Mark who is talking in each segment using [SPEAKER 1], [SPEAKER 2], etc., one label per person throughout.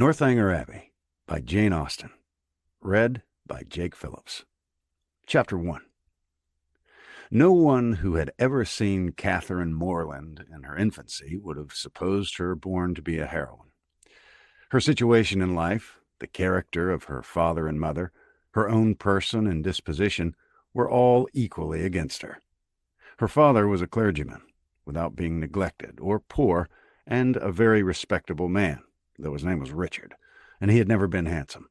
[SPEAKER 1] Northanger Abbey by Jane Austen. Read by Jake Phillips. Chapter 1. No one who had ever seen Catherine Morland in her infancy would have supposed her born to be a heroine. Her situation in life, the character of her father and mother, her own person and disposition were all equally against her. Her father was a clergyman, without being neglected or poor, and a very respectable man, though his name was Richard, and he had never been handsome.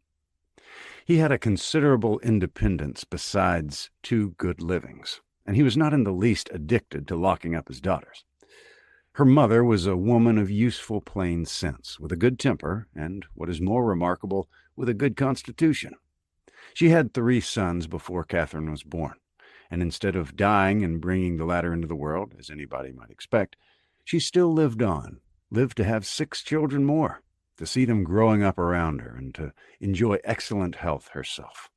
[SPEAKER 1] He had a considerable independence besides 2 good livings, and he was not in the least addicted to locking up his daughters. Her mother was a woman of useful plain sense, with a good temper, and, what is more remarkable, with a good constitution. She had 3 sons before Catherine was born, and instead of dying and bringing the latter into the world, as anybody might expect, she still lived to have 6 children more, to see them growing up around her, and to enjoy excellent health herself.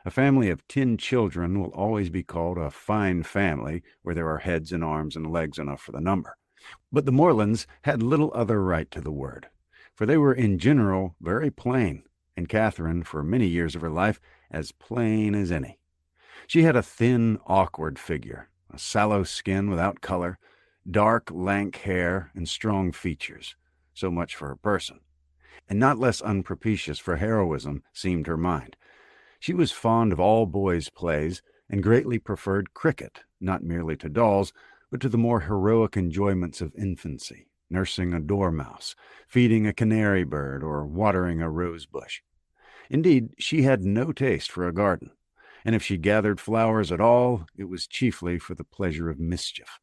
[SPEAKER 1] A family of 10 children will always be called a fine family where there are heads and arms and legs enough for the number. But the Morlands had little other right to the word, for they were in general very plain, and Catherine, for many years of her life, as plain as any. She had a thin, awkward figure, a sallow skin without color, dark, lank hair, and strong features. So much for her person. And not less unpropitious for heroism seemed her mind. She was fond of all boys' plays, and greatly preferred cricket, not merely to dolls, but to the more heroic enjoyments of infancy, nursing a dormouse, feeding a canary bird, or watering a rose bush. Indeed, she had no taste for a garden, and if she gathered flowers at all, it was chiefly for the pleasure of mischief.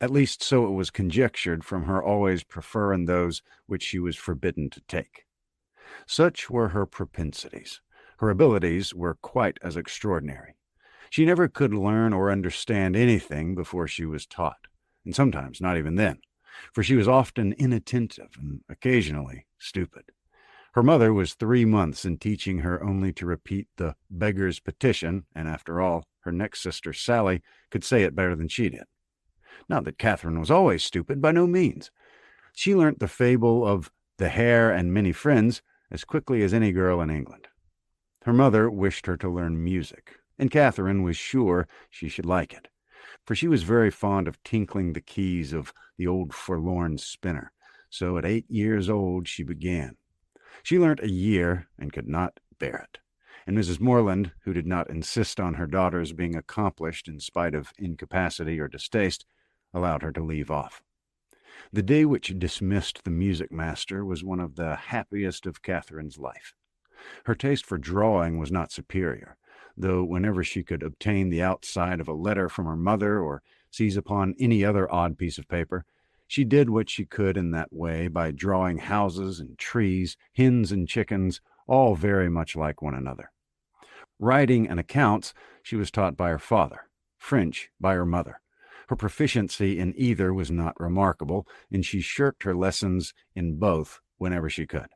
[SPEAKER 1] At least so it was conjectured from her always preferring those which she was forbidden to take. Such were her propensities. Her abilities were quite as extraordinary. She never could learn or understand anything before she was taught, and sometimes not even then, for she was often inattentive and occasionally stupid. Her mother was 3 months in teaching her only to repeat the beggar's petition, and after all, her next sister, Sally, could say it better than she did. Not that Catherine was always stupid, by no means. She learnt the fable of the hare and many friends as quickly as any girl in England. Her mother wished her to learn music, and Catherine was sure she should like it, for she was very fond of tinkling the keys of the old forlorn spinner, so at 8 years old she began. She learnt a year and could not bear it, and Mrs. Morland, who did not insist on her daughters being accomplished in spite of incapacity or distaste, allowed her to leave off. The day which dismissed the music master was one of the happiest of Catherine's life. Her taste for drawing was not superior, though whenever she could obtain the outside of a letter from her mother or seize upon any other odd piece of paper, she did what she could in that way by drawing houses and trees, hens and chickens, all very much like one another. Writing and accounts she was taught by her father, French by her mother. Her proficiency in either was not remarkable, and she shirked her lessons in both whenever she could.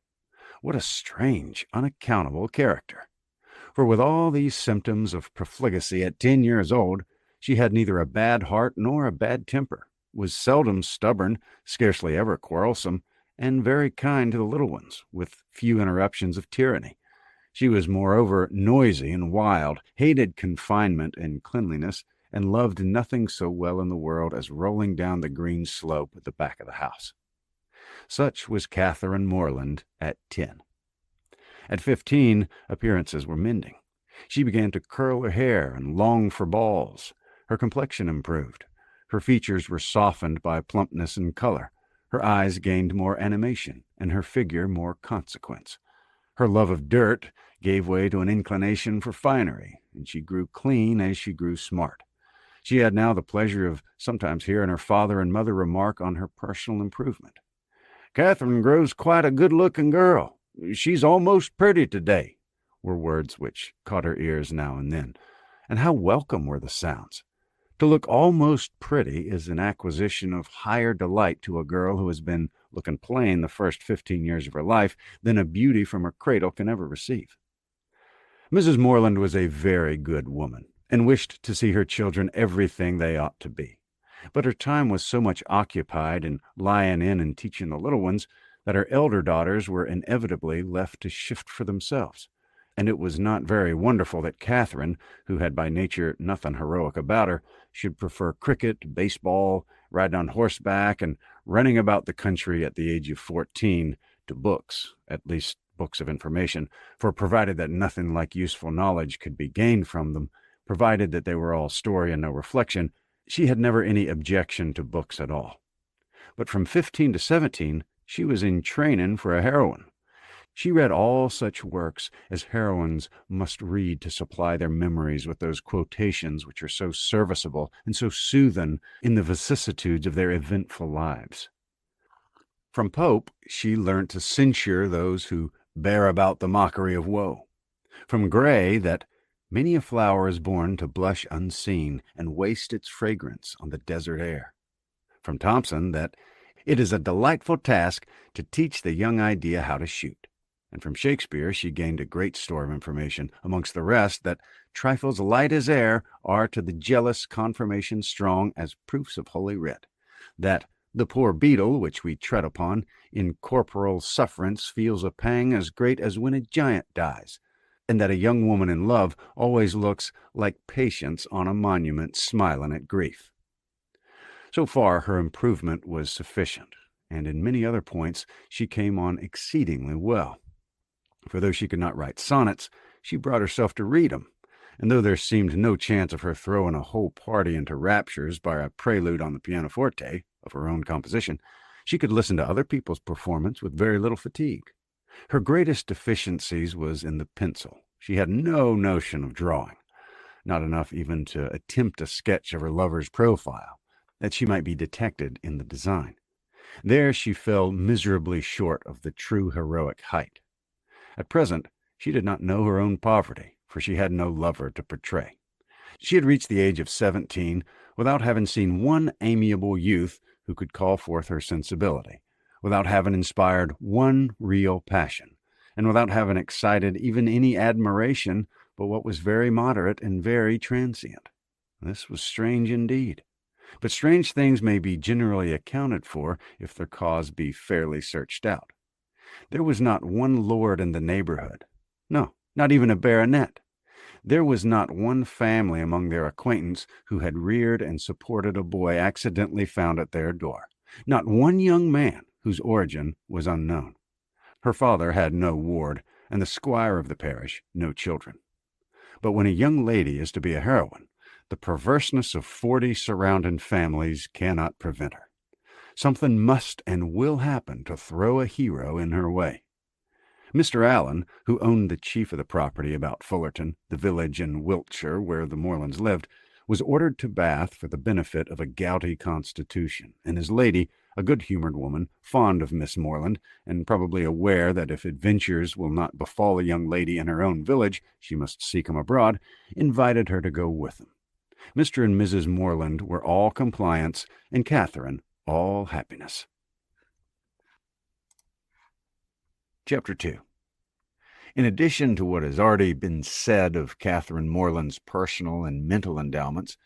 [SPEAKER 1] What a strange, unaccountable character! For with all these symptoms of profligacy at 10 years old, she had neither a bad heart nor a bad temper, was seldom stubborn, scarcely ever quarrelsome, and very kind to the little ones, with few interruptions of tyranny. She was moreover noisy and wild, hated confinement and cleanliness, and loved nothing so well in the world as rolling down the green slope at the back of the house. Such was Catherine Morland at 10. At 15, appearances were mending. She began to curl her hair and long for balls. Her complexion improved. Her features were softened by plumpness and color. Her eyes gained more animation, and her figure more consequence. Her love of dirt gave way to an inclination for finery, and she grew clean as she grew smart. She had now the pleasure of sometimes hearing her father and mother remark on her personal improvement. "Catherine grows quite a good-looking girl. She's almost pretty today," were words which caught her ears now and then. And how welcome were the sounds! To look almost pretty is an acquisition of higher delight to a girl who has been looking plain the first 15 years of her life than a beauty from her cradle can ever receive. Mrs. Morland was a very good woman, and wished to see her children everything they ought to be. But her time was so much occupied in lying in and teaching the little ones that her elder daughters were inevitably left to shift for themselves. And it was not very wonderful that Catherine, who had by nature nothing heroic about her, should prefer cricket, baseball, riding on horseback, and running about the country at the age of 14 to books, at least books of information, for provided that nothing like useful knowledge could be gained from them, provided that they were all story and no reflection, she had never any objection to books at all. But from 15 to 17, she was in training for a heroine. She read all such works as heroines must read to supply their memories with those quotations which are so serviceable and so soothing in the vicissitudes of their eventful lives. From Pope, she learnt to censure those who bear about the mockery of woe. From Gray, that many a flower is born to blush unseen and waste its fragrance on the desert air. From Thomson, that it is a delightful task to teach the young idea how to shoot. And from Shakespeare she gained a great store of information, amongst the rest that trifles light as air are to the jealous confirmation strong as proofs of Holy Writ, that the poor beetle which we tread upon in corporal sufferance feels a pang as great as when a giant dies, and that a young woman in love always looks like Patience on a monument smiling at grief. So far her improvement was sufficient, and in many other points she came on exceedingly well. For though she could not write sonnets, she brought herself to read 'em, and though there seemed no chance of her throwing a whole party into raptures by a prelude on the pianoforte of her own composition, she could listen to other people's performance with very little fatigue. Her greatest deficiencies was in the pencil. She had no notion of drawing, not enough even to attempt a sketch of her lover's profile, that she might be detected in the design. There she fell miserably short of the true heroic height. At present, she did not know her own poverty, for she had no lover to portray. She had reached the age of 17 without having seen one amiable youth who could call forth her sensibility, without having inspired one real passion, and without having excited even any admiration but what was very moderate and very transient. This was strange indeed. But strange things may be generally accounted for if their cause be fairly searched out. There was not one lord in the neighborhood, no, not even a baronet. There was not one family among their acquaintance who had reared and supported a boy accidentally found at their door, not one young man whose origin was unknown. Her father had no ward, and the squire of the parish no children. But when a young lady is to be a heroine, the perverseness of 40 surrounding families cannot prevent her. Something must and will happen to throw a hero in her way. Mr. Allen, who owned the chief of the property about Fullerton, the village in Wiltshire where the Morlands lived, was ordered to Bath for the benefit of a gouty constitution, and his lady, a good-humoured woman, fond of Miss Morland, and probably aware that if adventures will not befall a young lady in her own village, she must seek 'em abroad, invited her to go with them. Mr. and Mrs. Morland were all compliance, and Catherine all happiness. Chapter 2. In addition to what has already been said of Catherine Morland's personal and mental endowments,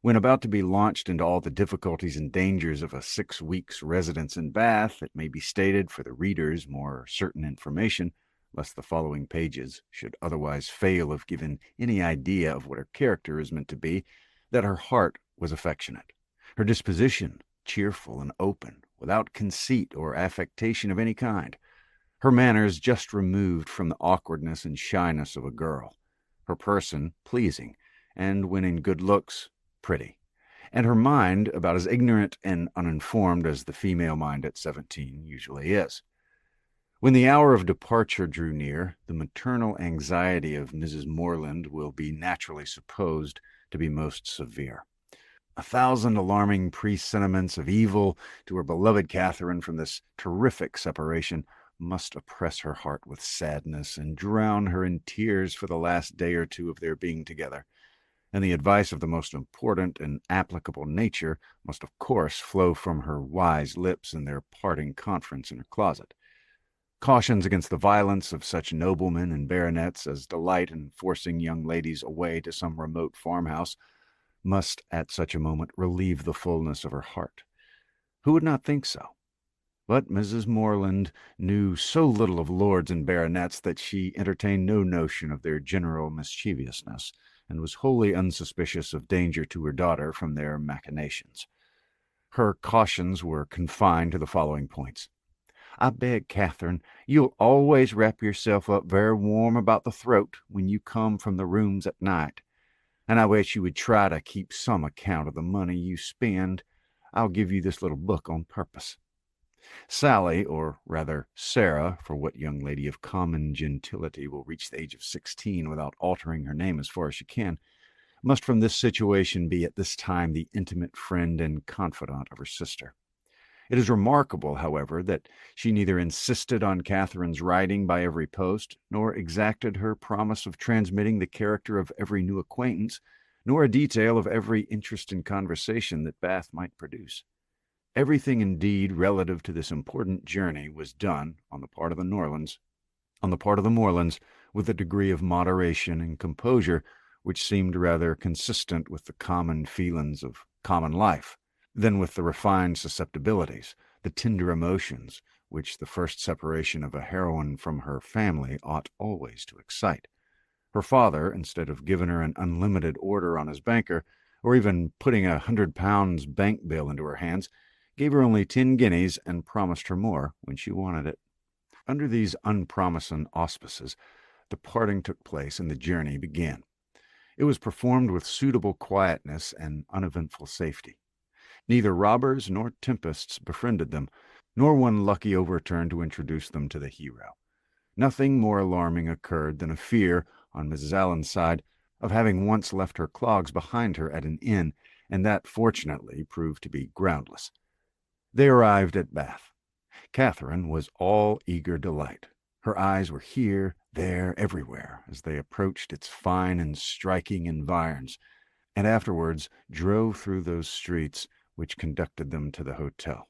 [SPEAKER 1] when about to be launched into all the difficulties and dangers of a 6 weeks' residence in Bath, it may be stated for the reader's more certain information, lest the following pages should otherwise fail of giving any idea of what her character is meant to be, that her heart was affectionate, her disposition cheerful and open, without conceit or affectation of any kind, her manners just removed from the awkwardness and shyness of a girl, her person pleasing, and when in good looks, pretty, and her mind about as ignorant and uninformed as the female mind at 17 usually is. When the hour of departure drew near, the maternal anxiety of Mrs. Morland will be naturally supposed to be most severe. 1,000 alarming presentiments of evil to her beloved Catherine from this terrific separation must oppress her heart with sadness and drown her in tears for the last day or two of their being together, and the advice of the most important and applicable nature must of course flow from her wise lips in their parting conference in her closet. Cautions against the violence of such noblemen and baronets as delight in forcing young ladies away to some remote farmhouse must at such a moment relieve the fullness of her heart. Who would not think so? But Mrs. Morland knew so little of lords and baronets that she entertained no notion of their general mischievousness, and was wholly unsuspicious of danger to her daughter from their machinations. Her cautions were confined to the following points. I beg, Catherine, you'll always wrap yourself up very warm about the throat when you come from the rooms at night, and I wish you would try to keep some account of the money you spend. I'll give you this little book on purpose. Sally, or rather Sarah, for what young lady of common gentility will reach the age of 16 without altering her name as far as she can, must from this situation be at this time the intimate friend and confidant of her sister. It is remarkable, however, that she neither insisted on Catherine's writing by every post, nor exacted her promise of transmitting the character of every new acquaintance, nor a detail of every interesting conversation that Bath might produce. Everything, indeed, relative to this important journey was done on the part of the Morlands, with a degree of moderation and composure which seemed rather consistent with the common feelings of common life than with the refined susceptibilities, the tender emotions, which the first separation of a heroine from her family ought always to excite. Her father, instead of giving her an unlimited order on his banker, or even putting £100 bank bill into her hands, gave her only 10 guineas and promised her more when she wanted it. Under these unpromising auspices, the parting took place and the journey began. It was performed with suitable quietness and uneventful safety. Neither robbers nor tempests befriended them, nor one lucky overturn to introduce them to the hero. Nothing more alarming occurred than a fear, on Mrs. Allen's side, of having once left her clogs behind her at an inn, and that fortunately proved to be groundless. They arrived at Bath. Catherine was all eager delight. Her eyes were here, there, everywhere, as they approached its fine and striking environs, and afterwards drove through those streets which conducted them to the hotel.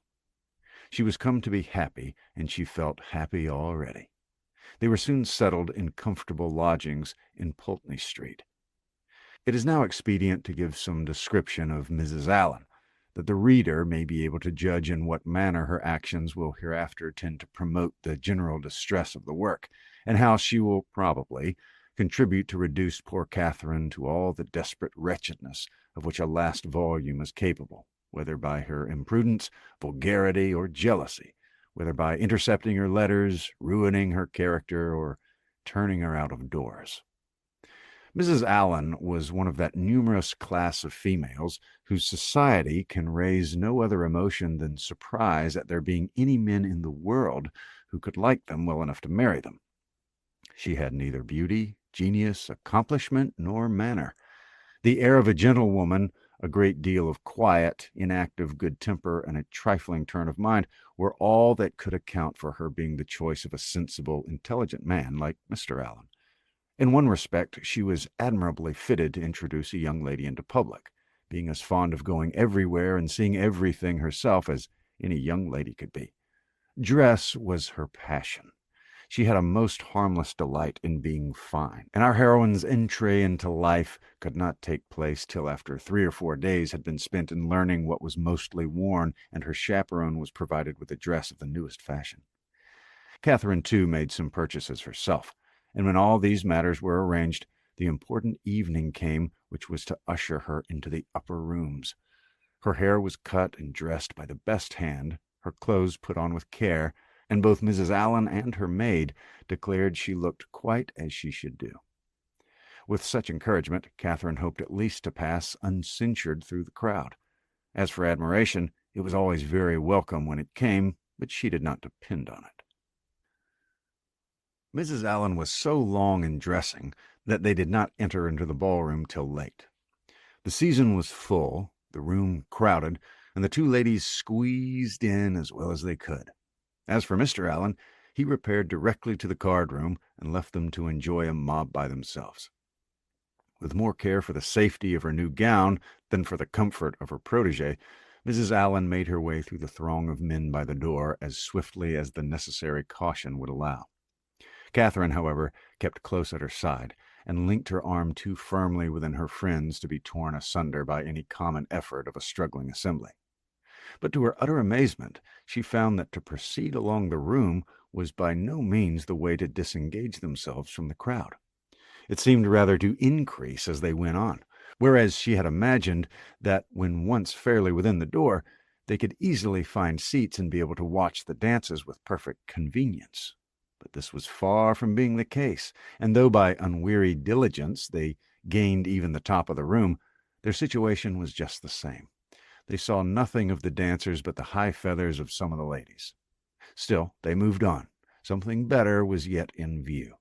[SPEAKER 1] She was come to be happy, and she felt happy already. They were soon settled in comfortable lodgings in Pulteney Street. It is now expedient to give some description of Mrs. Allen, that the reader may be able to judge in what manner her actions will hereafter tend to promote the general distress of the work, and how she will probably contribute to reduce poor Catherine to all the desperate wretchedness of which a last volume is capable, whether by her imprudence, vulgarity, or jealousy, whether by intercepting her letters, ruining her character, or turning her out of doors. Mrs. Allen was one of that numerous class of females whose society can raise no other emotion than surprise at there being any men in the world who could like them well enough to marry them. She had neither beauty, genius, accomplishment, nor manner. The air of a gentlewoman, a great deal of quiet, inactive good temper, and a trifling turn of mind were all that could account for her being the choice of a sensible, intelligent man like Mr. Allen. In one respect, she was admirably fitted to introduce a young lady into public, being as fond of going everywhere and seeing everything herself as any young lady could be. Dress was her passion. She had a most harmless delight in being fine, and our heroine's entree into life could not take place till after 3 or 4 days had been spent in learning what was mostly worn, and her chaperone was provided with a dress of the newest fashion. Catherine, too, made some purchases herself, and when all these matters were arranged, the important evening came which was to usher her into the upper rooms. Her hair was cut and dressed by the best hand, her clothes put on with care, and both Mrs. Allen and her maid declared she looked quite as she should do. With such encouragement, Catherine hoped at least to pass uncensured through the crowd. As for admiration, it was always very welcome when it came, but she did not depend on it. Mrs. Allen was so long in dressing that they did not enter into the ballroom till late. The season was full, the room crowded, and the two ladies squeezed in as well as they could. As for Mr. Allen, he repaired directly to the card-room and left them to enjoy a mob by themselves. With more care for the safety of her new gown than for the comfort of her protégé, Mrs. Allen made her way through the throng of men by the door as swiftly as the necessary caution would allow. Catherine, however, kept close at her side, and linked her arm too firmly within her friend's to be torn asunder by any common effort of a struggling assembly. But to her utter amazement, she found that to proceed along the room was by no means the way to disengage themselves from the crowd. It seemed rather to increase as they went on, whereas she had imagined that when once fairly within the door, they could easily find seats and be able to watch the dances with perfect convenience. But this was far from being the case, and though by unwearied diligence they gained even the top of the room, their situation was just the same. They saw nothing of the dancers but the high feathers of some of the ladies. Still, they moved on. Something better was yet in view,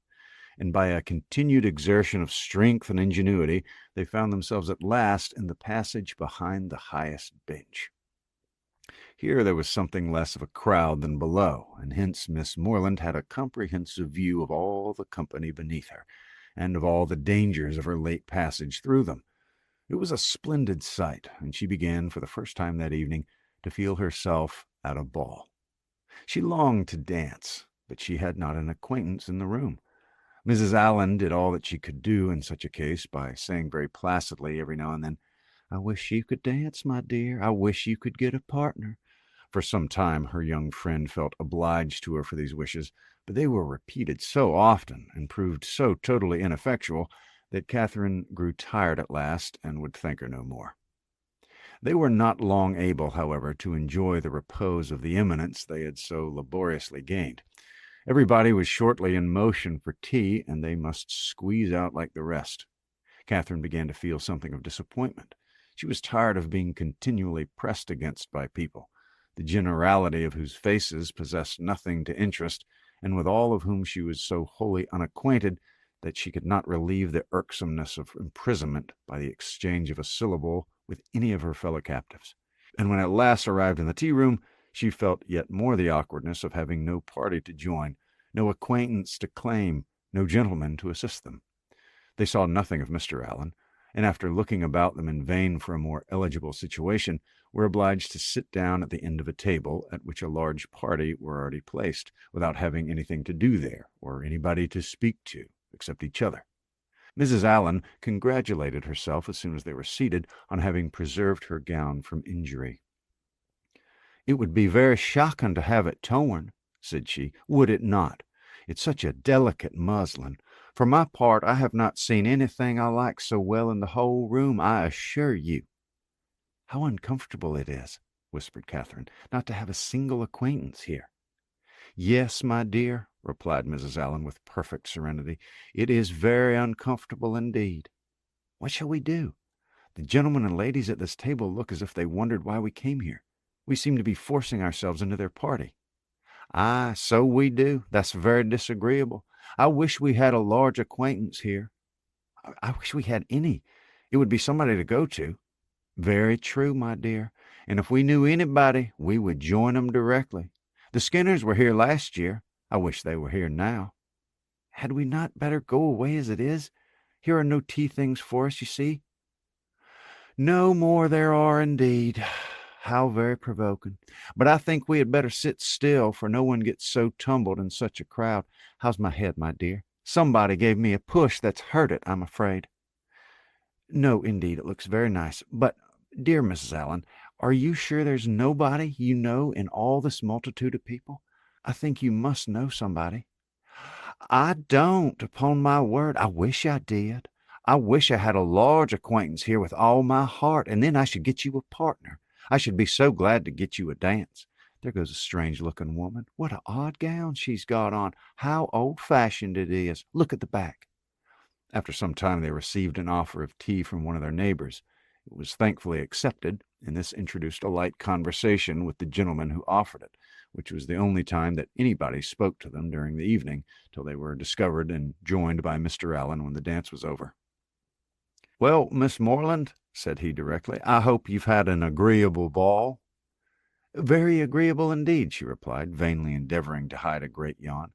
[SPEAKER 1] and by a continued exertion of strength and ingenuity, they found themselves at last in the passage behind the highest bench. Here there was something less of a crowd than below, and hence Miss Morland had a comprehensive view of all the company beneath her, and of all the dangers of her late passage through them. It was a splendid sight, and she began, for the first time that evening, to feel herself at a ball. She longed to dance, but she had not an acquaintance in the room. Mrs. Allen did all that she could do in such a case by saying very placidly every now and then, "I wish you could dance, my dear. I wish you could get a partner." For some time her young friend felt obliged to her for these wishes, but they were repeated so often and proved so totally ineffectual that Catherine grew tired at last and would thank her no more. They were not long able, however, to enjoy the repose of the eminence they had so laboriously gained. Everybody was shortly in motion for tea, and they must squeeze out like the rest. Catherine began to feel something of disappointment. She was tired of being continually pressed against by people, the generality of whose faces possessed nothing to interest, and with all of whom she was so wholly unacquainted that she could not relieve the irksomeness of imprisonment by the exchange of a syllable with any of her fellow captives. And when at last arrived in the tea-room, she felt yet more the awkwardness of having no party to join, no acquaintance to claim, no gentleman to assist them. They saw nothing of Mr. Allen, and after looking about them in vain for a more eligible situation, were obliged to sit down at the end of a table at which a large party were already placed, without having anything to do there, or anybody to speak to, except each other. Mrs. Allen congratulated herself as soon as they were seated on having preserved her gown from injury. "It would be very shocking to have it torn," said she, "would it not? It's such a delicate muslin. For my part, I have not seen anything I like so well in the whole room, I assure you." "How uncomfortable it is," whispered Catherine, "not to have a single acquaintance here." "Yes, my dear," replied Mrs. Allen with perfect serenity, "it is very uncomfortable indeed. What shall we do? The gentlemen and ladies at this table look as if they wondered why we came here. We seem to be forcing ourselves into their party." "Aye, so we do. That's very disagreeable. I wish we had a large acquaintance here." I wish we had any. It would be somebody to go to." "Very true, my dear. And if we knew anybody, we would join 'em directly. The Skinners were here last year. I wish they were here now." "Had we not better go away as it is? Here are no tea things for us, you see." "No more there are indeed. How very provoking. But I think we had better sit still, for no one gets so tumbled in such a crowd. How's my head, my dear? Somebody gave me a push that's hurt it, I'm afraid." "No, indeed, it looks very nice. But, dear Mrs. Allen, are you sure there's nobody you know in all this multitude of people? I think you must know somebody." "I don't, upon my word. I wish I did. I wish I had a large acquaintance here with all my heart, and then I should get you a partner. I should be so glad to get you a dance. There goes a strange-looking woman. What an odd gown she's got on. How old-fashioned it is. Look at the back." After some time they received an offer of tea from one of their neighbors. It was thankfully accepted, and this introduced a light conversation with the gentleman who offered it, which was the only time that anybody spoke to them during the evening, till they were discovered and joined by Mr. Allen when the dance was over. "Well, Miss Morland," said he directly, "I hope you've had an agreeable ball." "Very agreeable indeed," she replied, vainly endeavoring to hide a great yawn.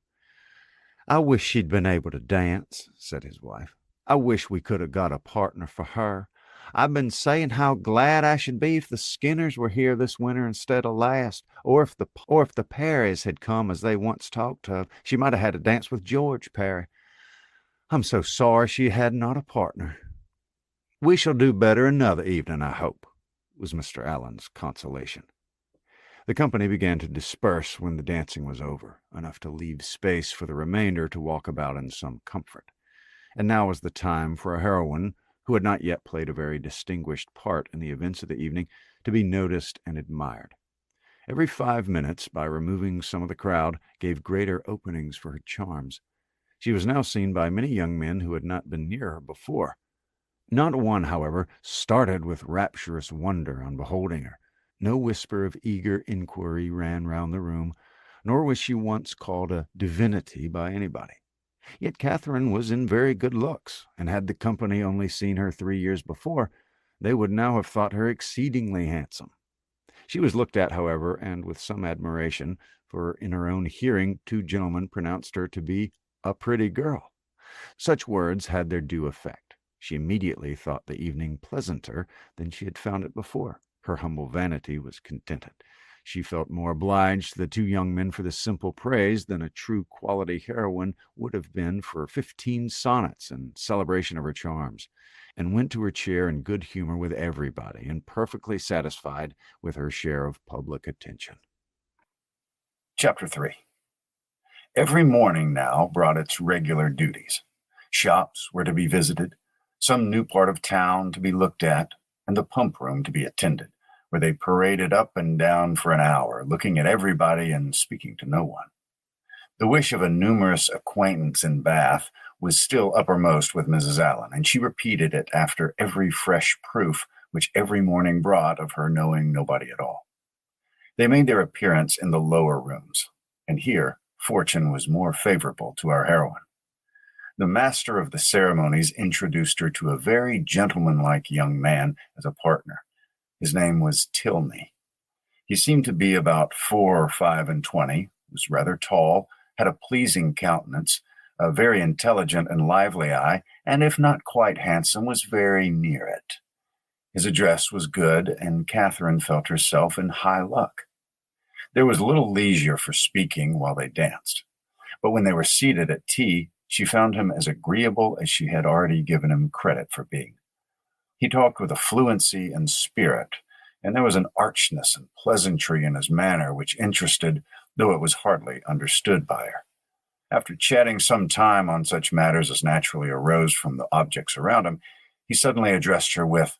[SPEAKER 1] "I wish she'd been able to dance," said his wife. "I wish we could have got a partner for her. I've been saying how glad I should be if the Skinners were here this winter instead of last, or if the Parrys had come as they once talked of. She might have had a dance with George Parry. I'm so sorry she had not a partner." "We shall do better another evening, I hope," was Mr. Allen's consolation. The company began to disperse when the dancing was over, enough to leave space for the remainder to walk about in some comfort. And now was the time for a heroine, who had not yet played a very distinguished part in the events of the evening, to be noticed and admired. Every 5 minutes, by removing some of the crowd, gave greater openings for her charms. She was now seen by many young men who had not been near her before. Not one, however, started with rapturous wonder on beholding her. No whisper of eager inquiry ran round the room, nor was she once called a divinity by anybody. Yet Catherine was in very good looks, and had the company only seen her 3 years before, they would now have thought her exceedingly handsome. She was looked at, however, and with some admiration, for in her own hearing 2 gentlemen pronounced her to be a pretty girl. Such words had their due effect. She immediately thought the evening pleasanter than she had found it before. Her humble vanity was contented. She felt more obliged to the 2 young men for this simple praise than a true quality heroine would have been for 15 sonnets in celebration of her charms, and went to her chair in good humor with everybody, and perfectly satisfied with her share of public attention.
[SPEAKER 2] Chapter 3. Every morning now brought its regular duties. Shops were to be visited, some new part of town to be looked at, and the pump room to be attended, where they paraded up and down for an hour, looking at everybody and speaking to no one. The wish of a numerous acquaintance in Bath was still uppermost with Mrs. Allen, and she repeated it after every fresh proof which every morning brought of her knowing nobody at all. They made their appearance in the lower rooms, and here fortune was more favorable to our heroine. The master of the ceremonies introduced her to a very gentlemanlike young man as a partner. His name was Tilney. He seemed to be about 4 or 25, was rather tall, had a pleasing countenance, a very intelligent and lively eye, and if not quite handsome, was very near it. His address was good, and Catherine felt herself in high luck. There was little leisure for speaking while they danced, but when they were seated at tea, she found him as agreeable as she had already given him credit for being. He talked with a fluency and spirit, and there was an archness and pleasantry in his manner which interested, though it was hardly understood by her. After chatting some time on such matters as naturally arose from the objects around him, he suddenly addressed her with,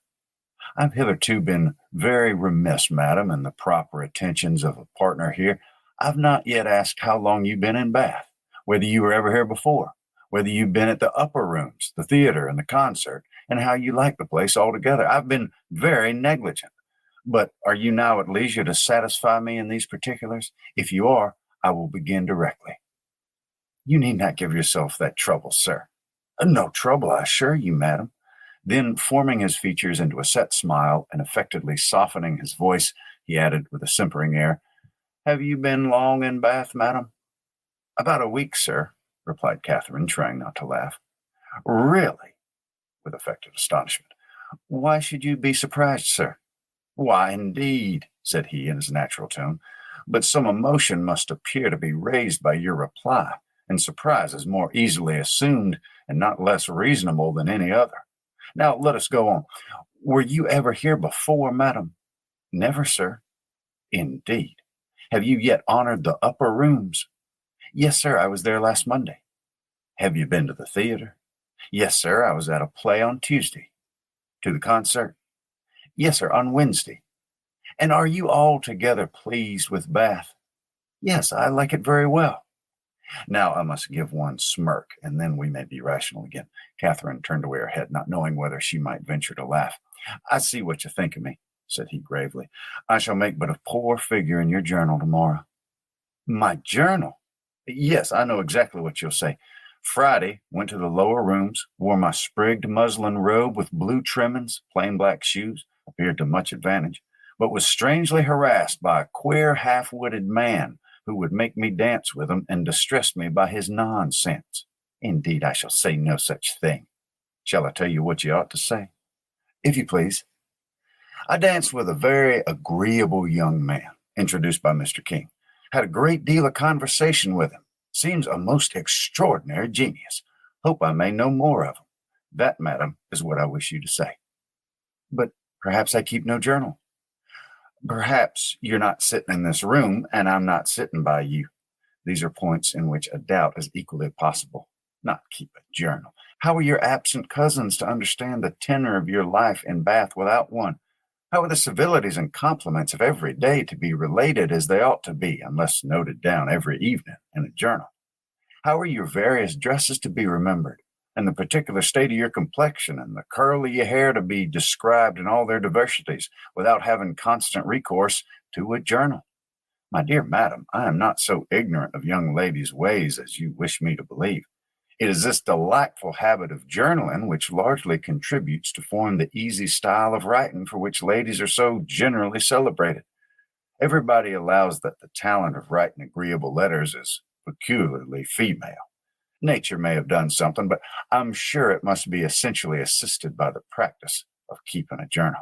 [SPEAKER 2] "I've hitherto been very remiss, madam, in the proper attentions of a partner here. I've not yet asked how long you've been in Bath, whether you were ever here before, whether you've been at the upper rooms, the theater, and the concert, and how you like the place altogether. I've been very negligent. But are you now at leisure to satisfy me in these particulars? If you are, I will begin directly." "You need not give yourself that trouble, sir." "No trouble, I assure you, madam." Then, forming his features into a set smile and affectedly softening his voice, he added with a simpering air, "Have you been long in Bath, madam?" "About a week, sir," replied Catherine, trying not to laugh. "Really?" with affected astonishment. "Why should you be surprised, sir?" "Why, indeed," said he in his natural tone, "but some emotion must appear to be raised by your reply, and surprise is more easily assumed and not less reasonable than any other. Now let us go on. Were you ever here before, madam?" "Never, sir." "Indeed. Have you yet honored the upper rooms?" "Yes, sir, I was there last Monday." "Have you been to the theater?" "Yes, sir, I was at a play on Tuesday." "To the concert?" "Yes, sir, on Wednesday." "And are you altogether pleased with Bath?" "Yes, I like it very well." Now I must give one smirk, and then we may be rational again. Catherine turned away her head, not knowing whether she might venture to laugh. "I see what you think of me," said he gravely. "I shall make but a poor figure in your journal tomorrow." "My journal?" "Yes, I know exactly what you'll say. Friday, went to the lower rooms, wore my sprigged muslin robe with blue trimmings, plain black shoes, appeared to much advantage, but was strangely harassed by a queer half-witted man who would make me dance with him and distressed me by his nonsense. Indeed, I shall say no such thing. Shall I tell you what you ought to say?" "If you please." "I danced with a very agreeable young man, introduced by Mr. King. Had a great deal of conversation with him. Seems a most extraordinary genius. Hope I may know more of him. That, madam, is what I wish you to say." "But perhaps I keep no journal." Perhaps you're not sitting in this room, and I'm not sitting by you. These are points in which a doubt is equally possible. Not keep a journal. How are your absent cousins to understand the tenor of your life in Bath without one? How are the civilities and compliments of every day to be related as they ought to be, unless noted down every evening in a journal? How are your various dresses to be remembered, and the particular state of your complexion, and the curl of your hair to be described in all their diversities, without having constant recourse to a journal? My dear madam, I am not so ignorant of young ladies' ways as you wish me to believe. It is this delightful habit of journaling which largely contributes to form the easy style of writing for which ladies are so generally celebrated. Everybody allows that the talent of writing agreeable letters is peculiarly female. Nature may have done something, but I'm sure it must be essentially assisted by the practice of keeping a journal.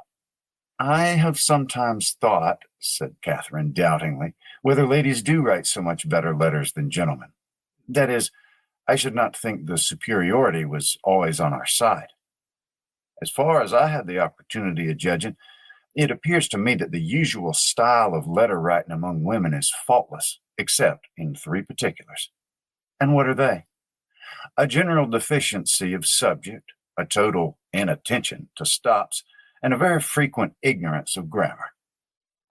[SPEAKER 2] I have sometimes thought, said Catherine doubtingly, whether ladies do write so much better letters than gentlemen. That is, I should not think the superiority was always on our side. As far as I had the opportunity of judging, it appears to me that the usual style of letter writing among women is faultless, except in 3 particulars. And what are they? A general deficiency of subject, a total inattention to stops, and a very frequent ignorance of grammar.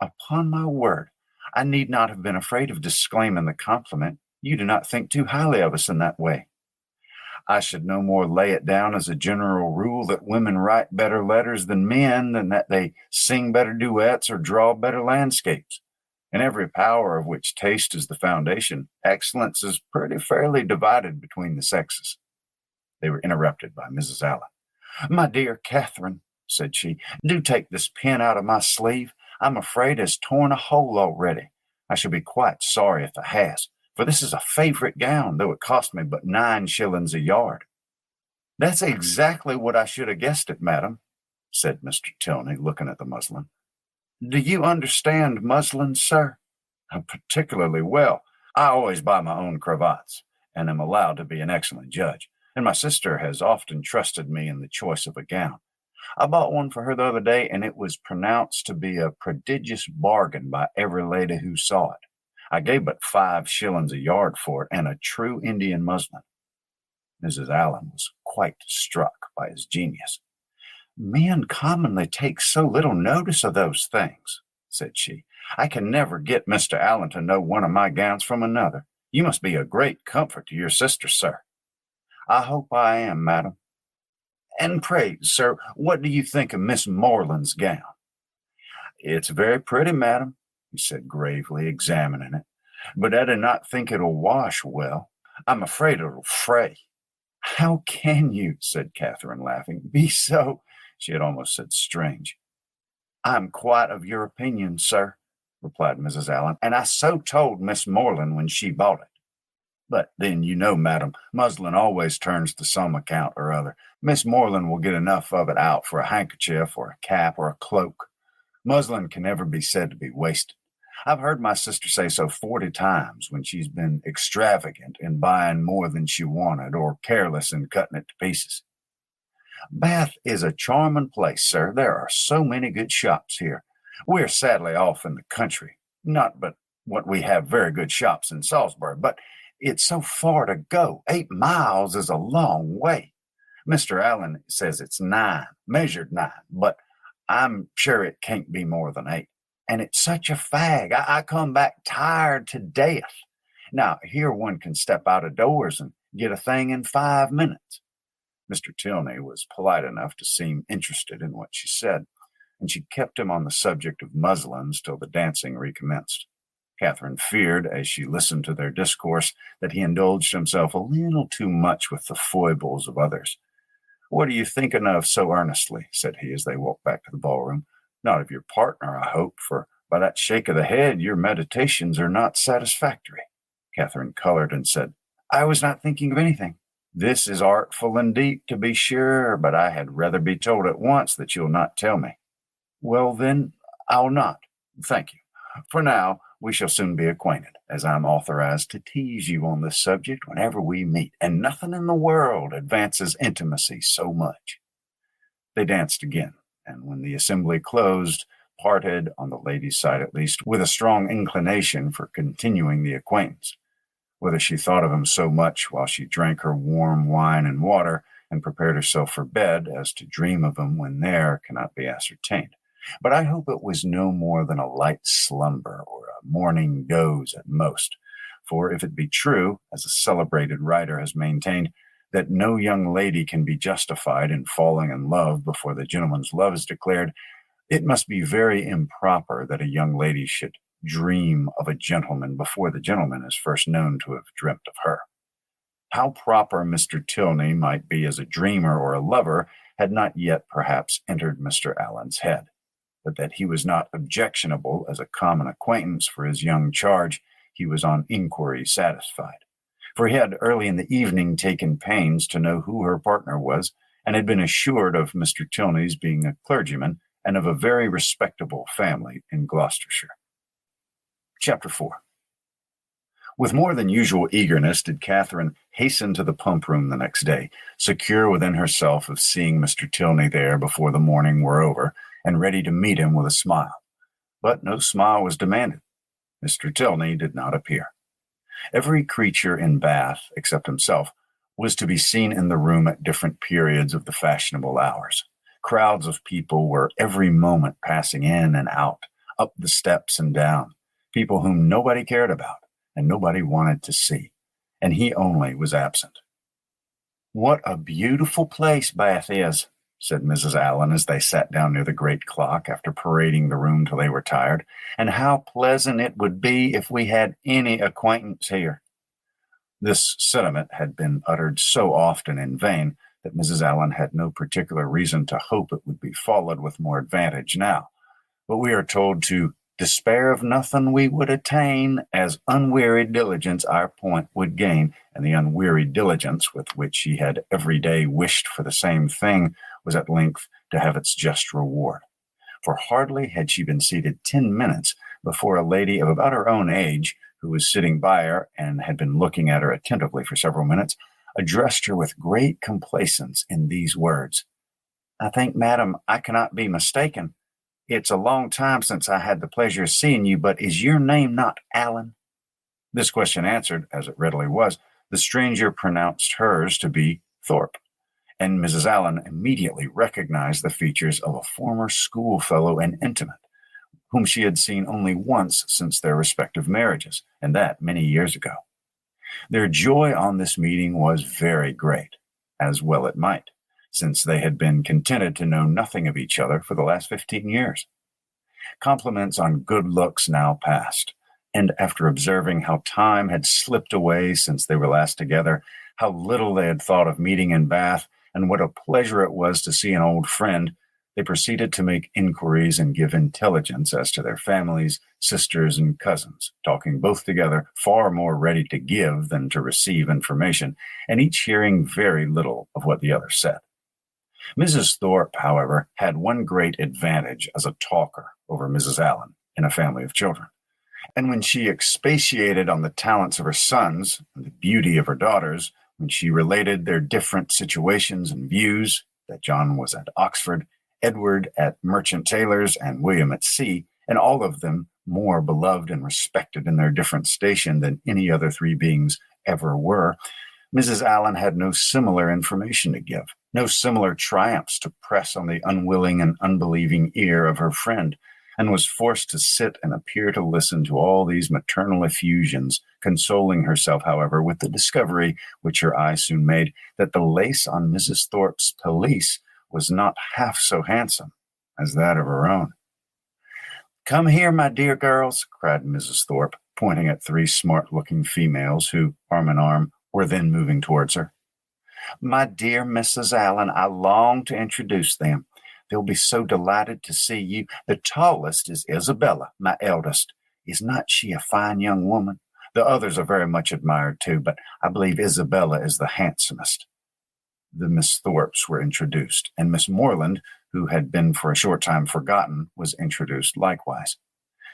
[SPEAKER 2] Upon my word, I need not have been afraid of disclaiming the compliment. You do not think too highly of us in that way. I should no more lay it down as a general rule that women write better letters than men than that they sing better duets or draw better landscapes. In every power of which taste is the foundation, excellence is pretty fairly divided between the sexes. They were interrupted by Mrs. Allen. My dear Catherine, said she, do take this pin out of my sleeve. I'm afraid it's torn a hole already. I shall be quite sorry if it has, for this is a favorite gown, though it cost me but 9 shillings a yard. That's exactly what I should have guessed it, madam, said Mr. Tilney, looking at the muslin. Do you understand muslin, sir? Particularly well. I always buy my own cravats, and am allowed to be an excellent judge, and my sister has often trusted me in the choice of a gown. I bought one for her the other day, and it was pronounced to be a prodigious bargain by every lady who saw it. I gave but 5 shillings a yard for it, and a true Indian muslin. Mrs. Allen was quite struck by his genius. Men commonly take so little notice of those things, said she. I can never get Mr. Allen to know one of my gowns from another. You must be a great comfort to your sister, sir. I hope I am, madam. And pray, sir, what do you think of Miss Moreland's gown? It's very pretty, madam, he said gravely, examining it, but I do not think it'll wash well. I'm afraid it'll fray. How can you, said Catherine, laughing, be so, she had almost said strange. I'm quite of your opinion, sir, replied Mrs. Allen, and I so told Miss Moreland when she bought it. But then, you know, madam, muslin always turns to some account or other. Miss Moreland will get enough of it out for a handkerchief or a cap or a cloak. Muslin can never be said to be wasted. I've heard my sister say so 40 times when she's been extravagant in buying more than she wanted or careless in cutting it to pieces. Bath is a charming place, sir. There are so many good shops here. We're sadly off in the country. Not but what we have very good shops in Salisbury, but it's so far to go. 8 miles is a long way. Mr. Allen says it's 9, measured 9, but I'm sure it can't be more than 8. And it's such a fag. I come back tired to death. Now, here one can step out of doors and get a thing in 5 minutes. Mr. Tilney was polite enough to seem interested in what she said, and she kept him on the subject of muslins till the dancing recommenced. Catherine feared, as she listened to their discourse, that he indulged himself a little too much with the foibles of others. What are you thinking of so earnestly? Said he as they walked back to the ballroom. Not of your partner, I hope, for by that shake of the head your meditations are not satisfactory. Catherine colored and said, I was not thinking of anything. This is artful and deep, to be sure, but I had rather be told at once that you'll not tell me. Well, then, I'll not. Thank you. For now, we shall soon be acquainted, as I'm authorized to tease you on this subject whenever we meet, and nothing in the world advances intimacy so much. They danced again, and when the assembly closed, parted, on the lady's side at least, with a strong inclination for continuing the acquaintance. Whether she thought of him so much while she drank her warm wine and water and prepared herself for bed as to dream of him when there cannot be ascertained. But I hope it was no more than a light slumber or a morning doze at most. For if it be true, as a celebrated writer has maintained, that no young lady can be justified in falling in love before the gentleman's love is declared, it must be very improper that a young lady should dream of a gentleman before the gentleman is first known to have dreamt of her. How proper Mr. Tilney might be as a dreamer or a lover had not yet perhaps entered Mr. Allen's head, but that he was not objectionable as a common acquaintance for his young charge, he was on inquiry satisfied. For he had early in the evening taken pains to know who her partner was, and had been assured of Mr. Tilney's being a clergyman and of a very respectable family in Gloucestershire. Chapter 4. With more than usual eagerness did Catherine hasten to the pump room the next day, secure within herself of seeing Mr. Tilney there before the morning were over, and ready to meet him with a smile. But no smile was demanded. Mr. Tilney did not appear. Every creature in Bath, except himself, was to be seen in the room at different periods of the fashionable hours. Crowds of people were every moment passing in and out, up the steps and down, people whom nobody cared about and nobody wanted to see, and he only was absent. "What a beautiful place Bath is," said Mrs. Allen as they sat down near the great clock after parading the room till they were tired, "and how pleasant it would be if we had any acquaintance here." This sentiment had been uttered so often in vain that Mrs. Allen had no particular reason to hope it would be followed with more advantage now. But we are told to despair of nothing we would attain, as unwearied diligence our point would gain, and the unwearied diligence with which she had every day wished for the same thing was at length to have its just reward. For hardly had she been seated 10 minutes before a lady of about her own age, who was sitting by her and had been looking at her attentively for several minutes, addressed her with great complacence in these words: "I think, madam, I cannot be mistaken. It's a long time since I had the pleasure of seeing you, but is your name not Allen?" This question answered, as it readily was, the stranger pronounced hers to be Thorpe, and Mrs. Allen immediately recognized the features of a former schoolfellow and intimate, whom she had seen only once since their respective marriages, and that many years ago. Their joy on this meeting was very great, as well it might, since they had been contented to know nothing of each other for the last 15 years. Compliments on good looks now passed, and after observing how time had slipped away since they were last together, how little they had thought of meeting in Bath, and what a pleasure it was to see an old friend, they proceeded to make inquiries and give intelligence as to their families, sisters, and cousins, talking both together, far more ready to give than to receive information, and each hearing very little of what the other said. Mrs. Thorpe, however, had one great advantage as a talker over Mrs. Allen in a family of children, and when she expatiated on the talents of her sons and the beauty of her daughters, when she related their different situations and views, that John was at Oxford, Edward at Merchant Taylor's, and William at sea, and all of them more beloved and respected in their different station than any other three beings ever were, Mrs. Allen had no similar information to give, no similar triumphs to press on the unwilling and unbelieving ear of her friend, and was forced to sit and appear to listen to all these maternal effusions, consoling herself, however, with the discovery, which her eye soon made, that the lace on Mrs. Thorpe's pelisse was not half so handsome as that of her own. "Come here, my dear girls," cried Mrs. Thorpe, pointing at three smart-looking females who, arm in arm, were then moving towards her. "My dear Mrs. Allen, I long to introduce them. They'll be so delighted to see you. The tallest is Isabella, my eldest. Is not she a fine young woman? The others are very much admired too, but I believe Isabella is the handsomest." The Miss Thorpes were introduced, and Miss Morland, who had been for a short time forgotten, was introduced likewise.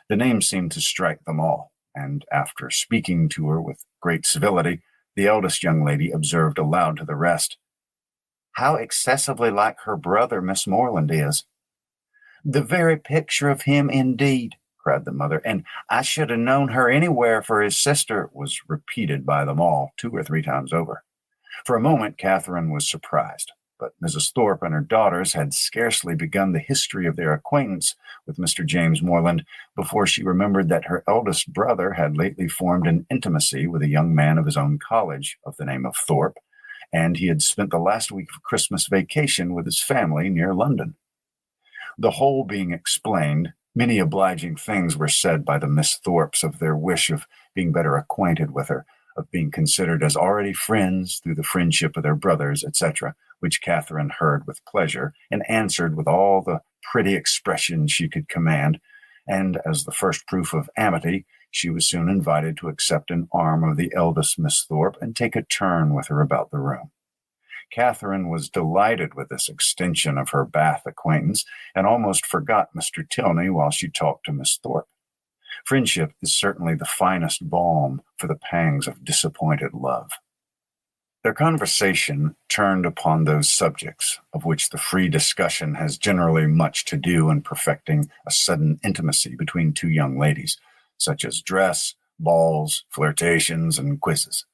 [SPEAKER 2] The name seemed to strike them all, and after speaking to her with great civility, the eldest young lady observed aloud to the rest, "How excessively like her brother Miss Morland is." "The very picture of him indeed," cried the mother, "and I should have known her anywhere for his sister," was repeated by them all 2 or 3 times over. For a moment Catherine was surprised, but Mrs. Thorpe and her daughters had scarcely begun the history of their acquaintance with Mr. James Morland before she remembered that her eldest brother had lately formed an intimacy with a young man of his own college of the name of Thorpe, and he had spent the last week of Christmas vacation with his family near London. The whole being explained, many obliging things were said by the Miss Thorpes of their wish of being better acquainted with her, of being considered as already friends through the friendship of their brothers, etc., which Catherine heard with pleasure and answered with all the pretty expressions she could command, and as the first proof of amity, she was soon invited to accept an arm of the eldest Miss Thorpe and take a turn with her about the room. Catherine was delighted with this extension of her Bath acquaintance and almost forgot Mr. Tilney while she talked to Miss Thorpe. Friendship is certainly the finest balm for the pangs of disappointed love. Their conversation turned upon those subjects of which the free discussion has generally much to do in perfecting a sudden intimacy between two young ladies, such as dress, balls, flirtations, and quizzes.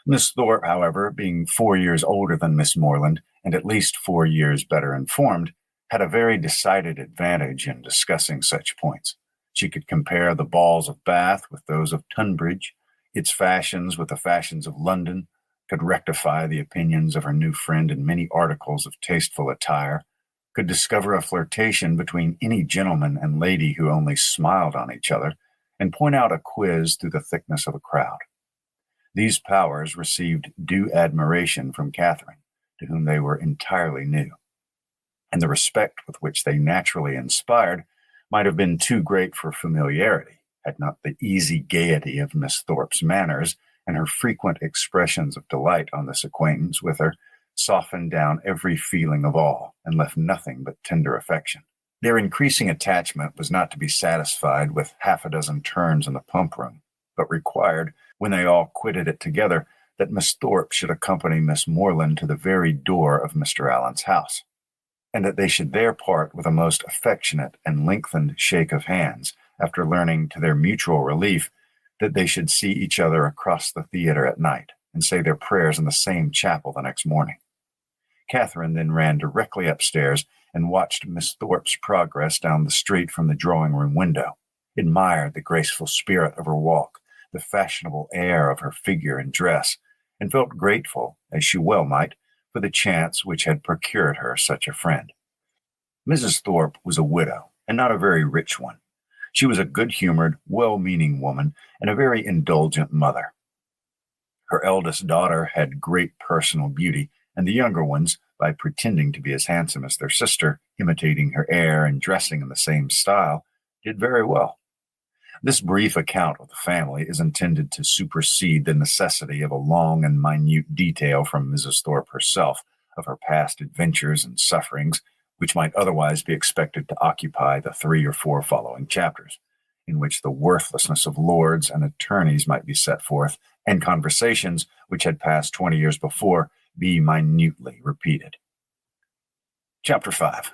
[SPEAKER 2] Miss Thorpe, however, being 4 years older than Miss Morland, and at least 4 years better informed, had a very decided advantage in discussing such points. She could compare the balls of Bath with those of Tunbridge, its fashions with the fashions of London, could rectify the opinions of her new friend in many articles of tasteful attire, could discover a flirtation between any gentleman and lady who only smiled on each other, and point out a quiz through the thickness of a crowd. These powers received due admiration from Catherine, to whom they were entirely new, and the respect with which they naturally inspired might have been too great for familiarity, had not the easy gaiety of Miss Thorpe's manners and her frequent expressions of delight on this acquaintance with her softened down every feeling of awe and left nothing but tender affection. Their increasing attachment was not to be satisfied with half a dozen turns in the pump room, but required, when they all quitted it together, that Miss Thorpe should accompany Miss Morland to the very door of Mr. Allen's house, and that they should there part with a most affectionate and lengthened shake of hands, after learning to their mutual relief that they should see each other across the theater at night, and say their prayers in the same chapel the next morning. Catherine then ran directly upstairs and watched Miss Thorpe's progress down the street from the drawing-room window, admired the graceful spirit of her walk, the fashionable air of her figure and dress, and felt grateful, as she well might, for the chance which had procured her such a friend. Mrs. Thorpe was a widow, and not a very rich one. She was a good-humored, well-meaning woman, and a very indulgent mother. Her eldest daughter had great personal beauty, and the younger ones, by pretending to be as handsome as their sister, imitating her air and dressing in the same style, did very well. This brief account of the family is intended to supersede the necessity of a long and minute detail from Mrs. Thorpe herself of her past adventures and sufferings, which might otherwise be expected to occupy the 3 or 4 following chapters, in which the worthlessness of lords and attorneys might be set forth, and conversations which had passed 20 years before be minutely repeated. Chapter 5.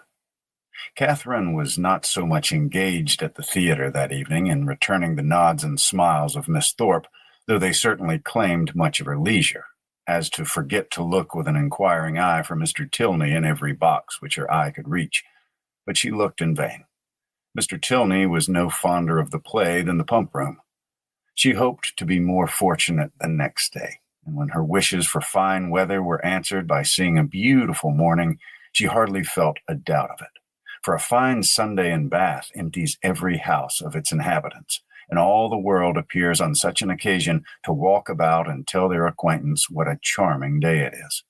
[SPEAKER 2] Catherine was not so much engaged at the theater that evening in returning the nods and smiles of Miss Thorpe, though they certainly claimed much of her leisure, as to forget to look with an inquiring eye for Mr. Tilney in every box which her eye could reach. But she looked in vain. Mr. Tilney was no fonder of the play than the pump room. She hoped to be more fortunate the next day, and when her wishes for fine weather were answered by seeing a beautiful morning, she hardly felt a doubt of it. For a fine Sunday in Bath empties every house of its inhabitants, and all the world appears on such an occasion to walk about and tell their acquaintance what a charming day it is.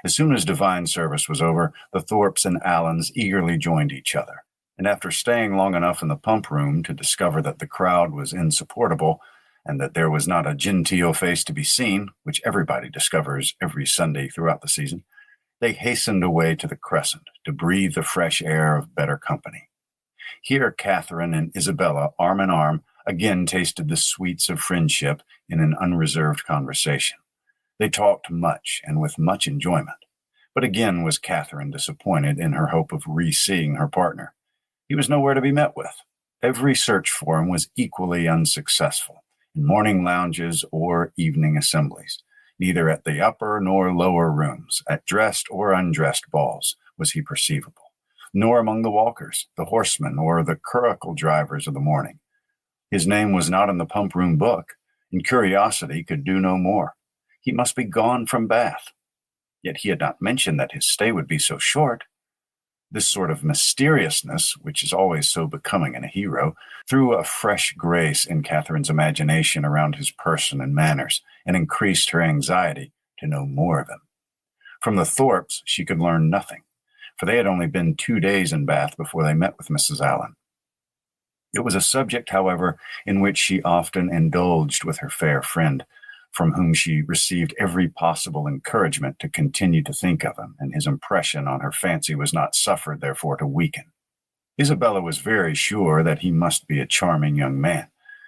[SPEAKER 2] As soon as divine service was over, the Thorpes and Allens eagerly joined each other, and after staying long enough in the pump room to discover that the crowd was insupportable, and that there was not a genteel face to be seen, which everybody discovers every Sunday throughout the season, they hastened away to the Crescent to breathe the fresh air of better company. Here Catherine and Isabella, arm in arm, again tasted the sweets of friendship in an unreserved conversation. They talked much and with much enjoyment, but again was Catherine disappointed in her hope of re-seeing her partner. He was nowhere to be met with. Every search for him was equally unsuccessful, in morning lounges or evening assemblies. Neither at the upper nor lower rooms, at dressed or undressed balls, was he perceivable, nor among the walkers, the horsemen, or the curricle drivers of the morning. His name was not in the pump room book, and curiosity could do no more. He must be gone from Bath. Yet he had not mentioned that his stay would be so short. This sort of mysteriousness, which is always so becoming in a hero, threw a fresh grace in Catherine's imagination around his person and manners, and increased her anxiety to know more of him. From the Thorpes she could learn nothing, for they had only been 2 days in Bath before they met with Mrs. Allen. It was a subject, however, in which she often indulged with her fair friend, from whom she received every possible encouragement to continue to think of him, and his impression on her fancy was not suffered, therefore, to weaken. Isabella was very sure that he must be a charming young man,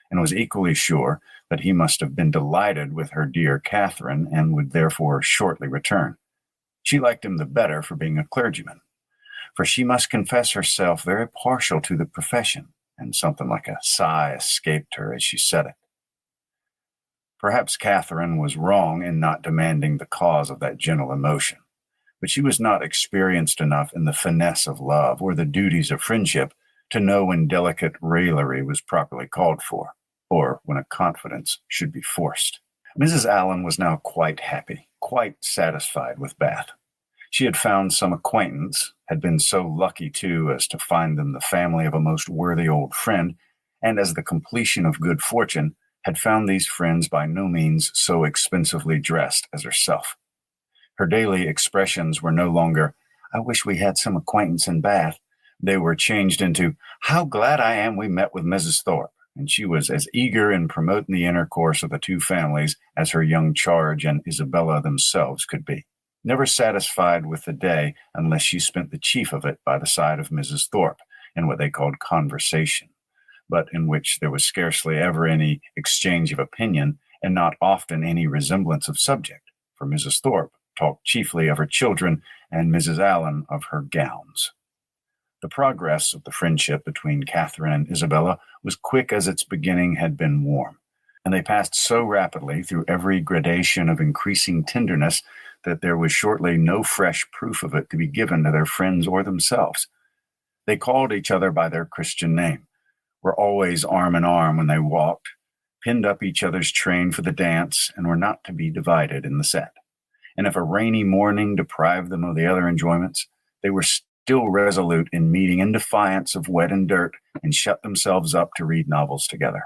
[SPEAKER 2] and was equally sure that he must have been delighted with her dear Catherine, and would therefore shortly return. She liked him the better for being a clergyman, for she must confess herself very partial to the profession, and something like a sigh escaped her as she said it. Perhaps Catherine was wrong in not demanding the cause of that gentle emotion, but she was not experienced enough in the finesse of love or the duties of friendship to know when delicate raillery was properly called for, or when a confidence should be forced. Mrs. Allen was now quite happy, quite satisfied with Bath. She had found some acquaintance, had been so lucky, too, as to find them the family of a most worthy old friend, and as the completion of good fortune, had found these friends by no means so expensively dressed as herself. Her daily expressions were no longer, "I wish we had some acquaintance in Bath." They were changed into, "How glad I am we met with Mrs. Thorpe," and she was as eager in promoting the intercourse of the two families as her young charge and Isabella themselves could be, never satisfied with the day unless she spent the chief of it by the side of Mrs. Thorpe in what they called conversation, but in which there was scarcely ever any exchange of opinion, and not often any resemblance of subject, for Mrs. Thorpe talked chiefly of her children, and Mrs. Allen of her gowns. The progress of the friendship between Catherine and Isabella was quick as its beginning had been warm, and they passed so rapidly through every gradation of increasing tenderness that there was shortly no fresh proof of it to be given to their friends or themselves. They called each other by their Christian name, were always arm in arm when they walked, pinned up each other's train for the dance, and were not to be divided in the set. And if a rainy morning deprived them of the other enjoyments, they were still resolute in meeting in defiance of wet and dirt, and shut themselves up to read novels together.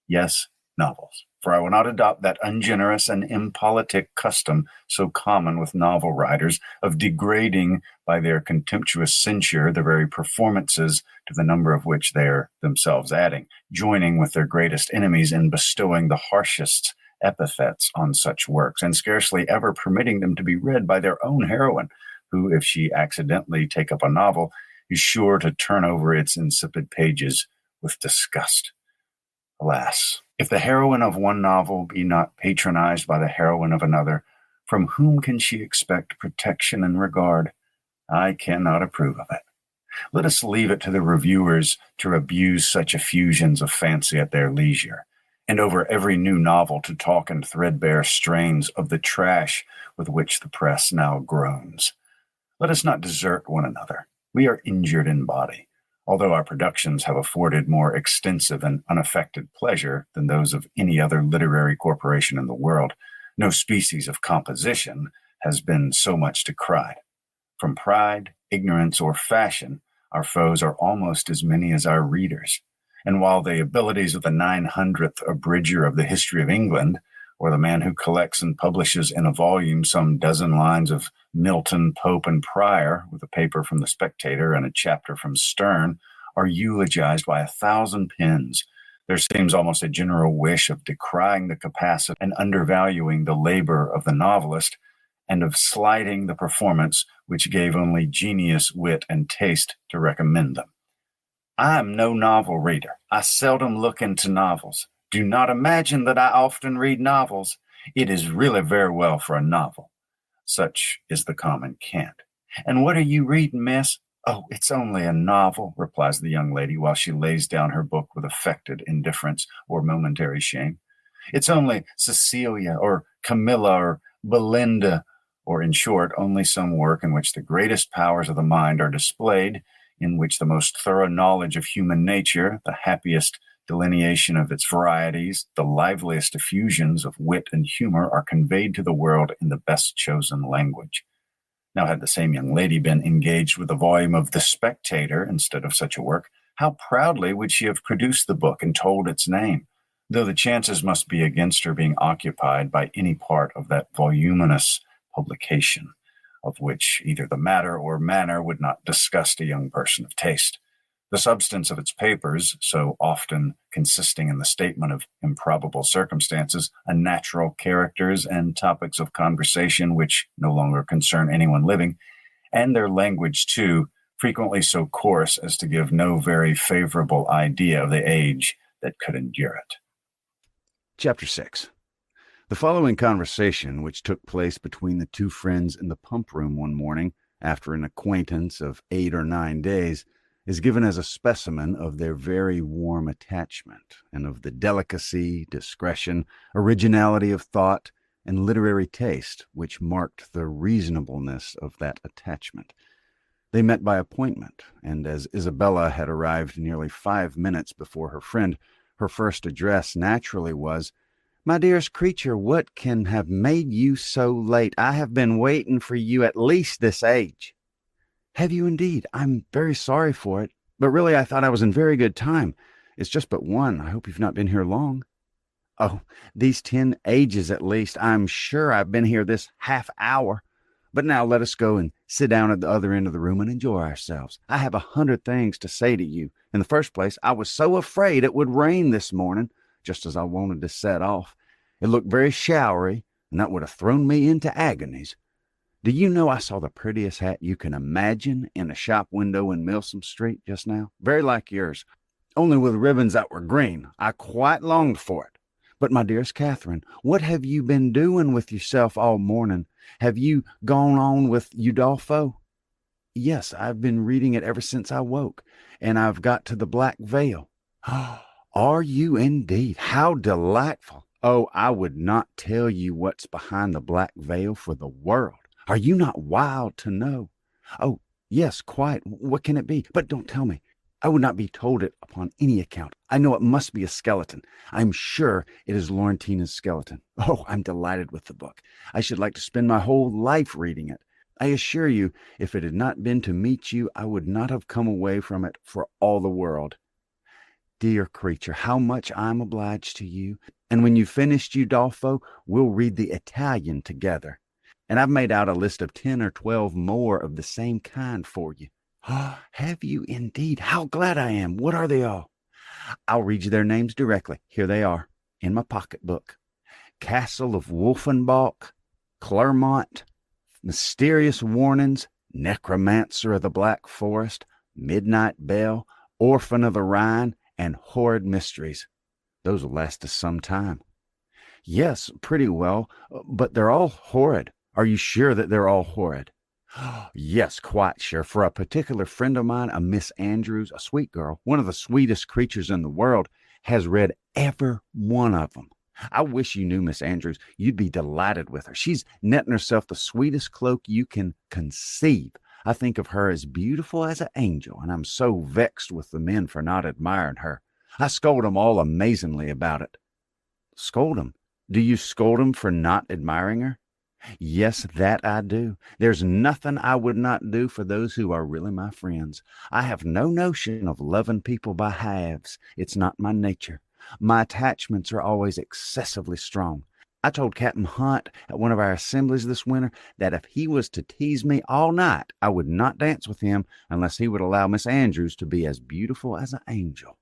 [SPEAKER 2] Yes, novels, for I will not adopt that ungenerous and impolitic custom so common with novel writers of degrading by their contemptuous censure the very performances to the number of which they are themselves adding, joining with their greatest enemies in bestowing the harshest epithets on such works, and scarcely ever permitting them to be read by their own heroine, who, if she accidentally take up a novel, is sure to turn over its insipid pages with disgust. Alas, if the heroine of one novel be not patronized by the heroine of another, from whom can she expect protection and regard? I cannot approve of it. Let us leave it to the reviewers to abuse such effusions of fancy at their leisure, and over every new novel to talk in threadbare strains of the trash with which the press now groans. Let us not desert one another. We are injured in body, although our productions have afforded more extensive and unaffected pleasure than those of any other literary corporation in the world. No species of composition has been so much decried. From pride, ignorance, or fashion, our foes are almost as many as our readers. And while the abilities of the 900th abridger of the history of England, or the man who collects and publishes in a volume some dozen lines of Milton, Pope, and Prior, with a paper from the Spectator and a chapter from Sterne, are eulogized by 1,000 pens, there seems almost a general wish of decrying the capacity and undervaluing the labor of the novelist, and of slighting the performance which gave only genius, wit, and taste to recommend them. I am no novel reader. I seldom look into novels. Do not imagine that I often read novels. It is really very well for a novel. Such is the common cant. And what are you reading, miss? "Oh, it's only a novel," replies the young lady while she lays down her book with affected indifference or momentary shame. "It's only Cecilia or Camilla or Belinda, or in short, only some work in which the greatest powers of the mind are displayed, in which the most thorough knowledge of human nature, the happiest delineation of its varieties, the liveliest effusions of wit and humor are conveyed to the world in the best chosen language." Now, had the same young lady been engaged with a volume of The Spectator instead of such a work, how proudly would she have produced the book and told its name, though the chances must be against her being occupied by any part of that voluminous publication, of which either the matter or manner would not disgust a young person of taste. The substance of its papers, so often consisting in the statement of improbable circumstances, unnatural characters, and topics of conversation which no longer concern anyone living, and their language, too, frequently so coarse as to give no very favorable idea of the age that could endure it.
[SPEAKER 1] Chapter 6. The following conversation, which took place between the two friends in the pump room one morning, after an acquaintance of 8 or 9 days, is given as a specimen of their very warm attachment, and of the delicacy, discretion, originality of thought, and literary taste which marked the reasonableness of that attachment. They met by appointment, and as Isabella had arrived nearly 5 minutes before her friend, her first address naturally was, "My dearest creature, what can have made you so late? I have been waiting for you at least this age." "Have you indeed? I'm very sorry for it. But really, I thought I was in very good time. It's just but one. I hope you've not been here long." "Oh, these 10 ages at least. I'm sure I've been here this half hour. But now let us go and sit down at the other end of the room and enjoy ourselves. I have 100 things to say to you. In the first place, I was so afraid it would rain this morning, just as I wanted to set off. It looked very showery, and that would have thrown me into agonies. Do you know I saw the prettiest hat you can imagine in a shop window in Milsom Street just now? Very like yours, only with ribbons that were green. I quite longed for it. But, my dearest Catherine, what have you been doing with yourself all morning? Have you gone on with Udolpho?" "Yes, I've been reading it ever since I woke, and I've got to the Black Veil." "Are you indeed? How delightful! Oh, I would not tell you what's behind the Black Veil for the world. Are you not wild to know?" "Oh, yes, quite. What can it be? But don't tell me. I would not be told it upon any account. I know it must be a skeleton. I'm sure it is Laurentina's skeleton. Oh, I'm delighted with the book. I should like to spend my whole life reading it. I assure you, if it had not been to meet you, I would not have come away from it for all the world." "Dear creature, how much I'm obliged to you. And when you've finished Udolpho, we'll read the Italian together. And I've made out a list of 10 or 12 more of the same kind for you." "Have you indeed? How glad I am. What are they all?" "I'll read you their names directly. Here they are, in my pocketbook. Castle of Wolfenbach, Clermont, Mysterious Warnings, Necromancer of the Black Forest, Midnight Bell, Orphan of the Rhine, and Horrid Mysteries. Those will last us some time." "Yes, pretty well, but they're all horrid. Are you sure that they're all horrid?" "Yes, quite sure. For a particular friend of mine, a Miss Andrews, a sweet girl, one of the sweetest creatures in the world, has read every one of them. I wish you knew Miss Andrews. You'd be delighted with her. She's netting herself the sweetest cloak you can conceive. I think of her as beautiful as an angel, and I'm so vexed with the men for not admiring her. I scold them all amazingly about it." "Scold them? Do you scold them for not admiring her?" "Yes, that I do. There's nothing I would not do for those who are really my friends. I have no notion of loving people by halves. It's not my nature. My attachments are always excessively strong. I told Captain Hunt at one of our assemblies this winter that if he was to tease me all night, I would not dance with him unless he would allow Miss Andrews to be as beautiful as an angel.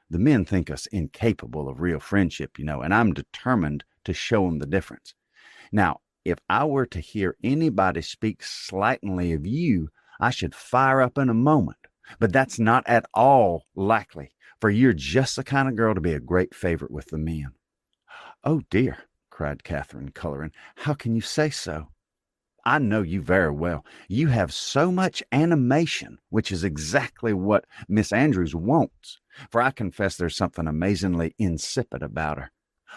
[SPEAKER 1] The men think us incapable of real friendship, and I'm determined to show 'em the difference. Now, if I were to hear anybody speak slightingly of you, I should fire up in a moment. But that's not at all likely, for you're just the kind of girl to be a great favorite with the men." "Oh, dear," cried Catherine, coloring. "How can you say so?" I know you very well. You have so much animation, which is exactly what Miss Andrews wants, for I confess there's something amazingly insipid about her.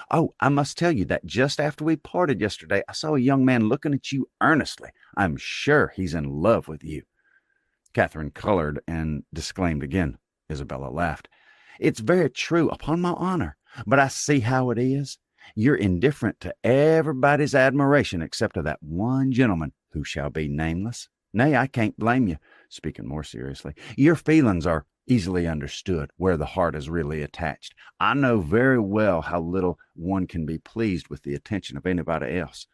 [SPEAKER 1] Oh, I must tell you that just after we parted yesterday, I saw a young man looking at you earnestly. I'm sure he's in love with you." Catherine colored and disclaimed again. Isabella laughed. "It's very true, upon my honor, but I see how it is. You're indifferent to everybody's admiration except to that one gentleman who shall be nameless. Nay, I can't blame you." Speaking more seriously, "your feelings are easily understood where the heart is really attached. I know very well how little one can be pleased with the attention of anybody else.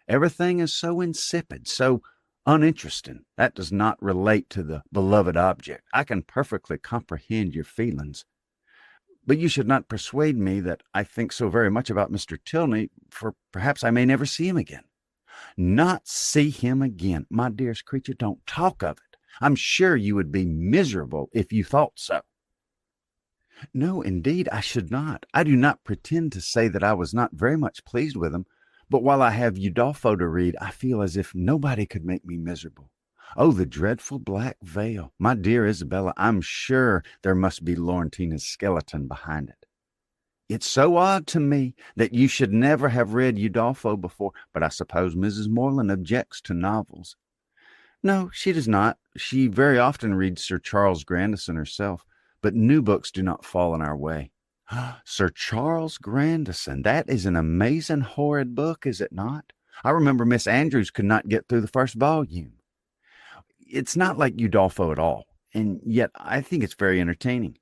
[SPEAKER 1] Everything is so insipid, so uninteresting. That does not relate to the beloved object. I can perfectly comprehend your feelings. But you should not persuade me that I think so very much about Mr. Tilney, for perhaps I may never see him again." "Not see him again! My dearest creature, don't talk of it. I'm sure you would be miserable if you thought so." "No, indeed, I should not. I do not pretend to say that I was not very much pleased with him, but while I have Udolpho to read, I feel as if nobody could make me miserable. Oh, the dreadful black veil! My dear Isabella, I'm sure there must be Laurentina's skeleton behind it. It's so odd to me that you should never have read Udolpho before, but I suppose Mrs. Morland objects to novels." "No, she does not. She very often reads Sir Charles Grandison herself, but new books do not fall in our way." "Sir Charles Grandison, that is an amazing horrid book, is it not? I remember Miss Andrews could not get through the first volume." "It's not like Udolpho at all, and yet I think it's very entertaining."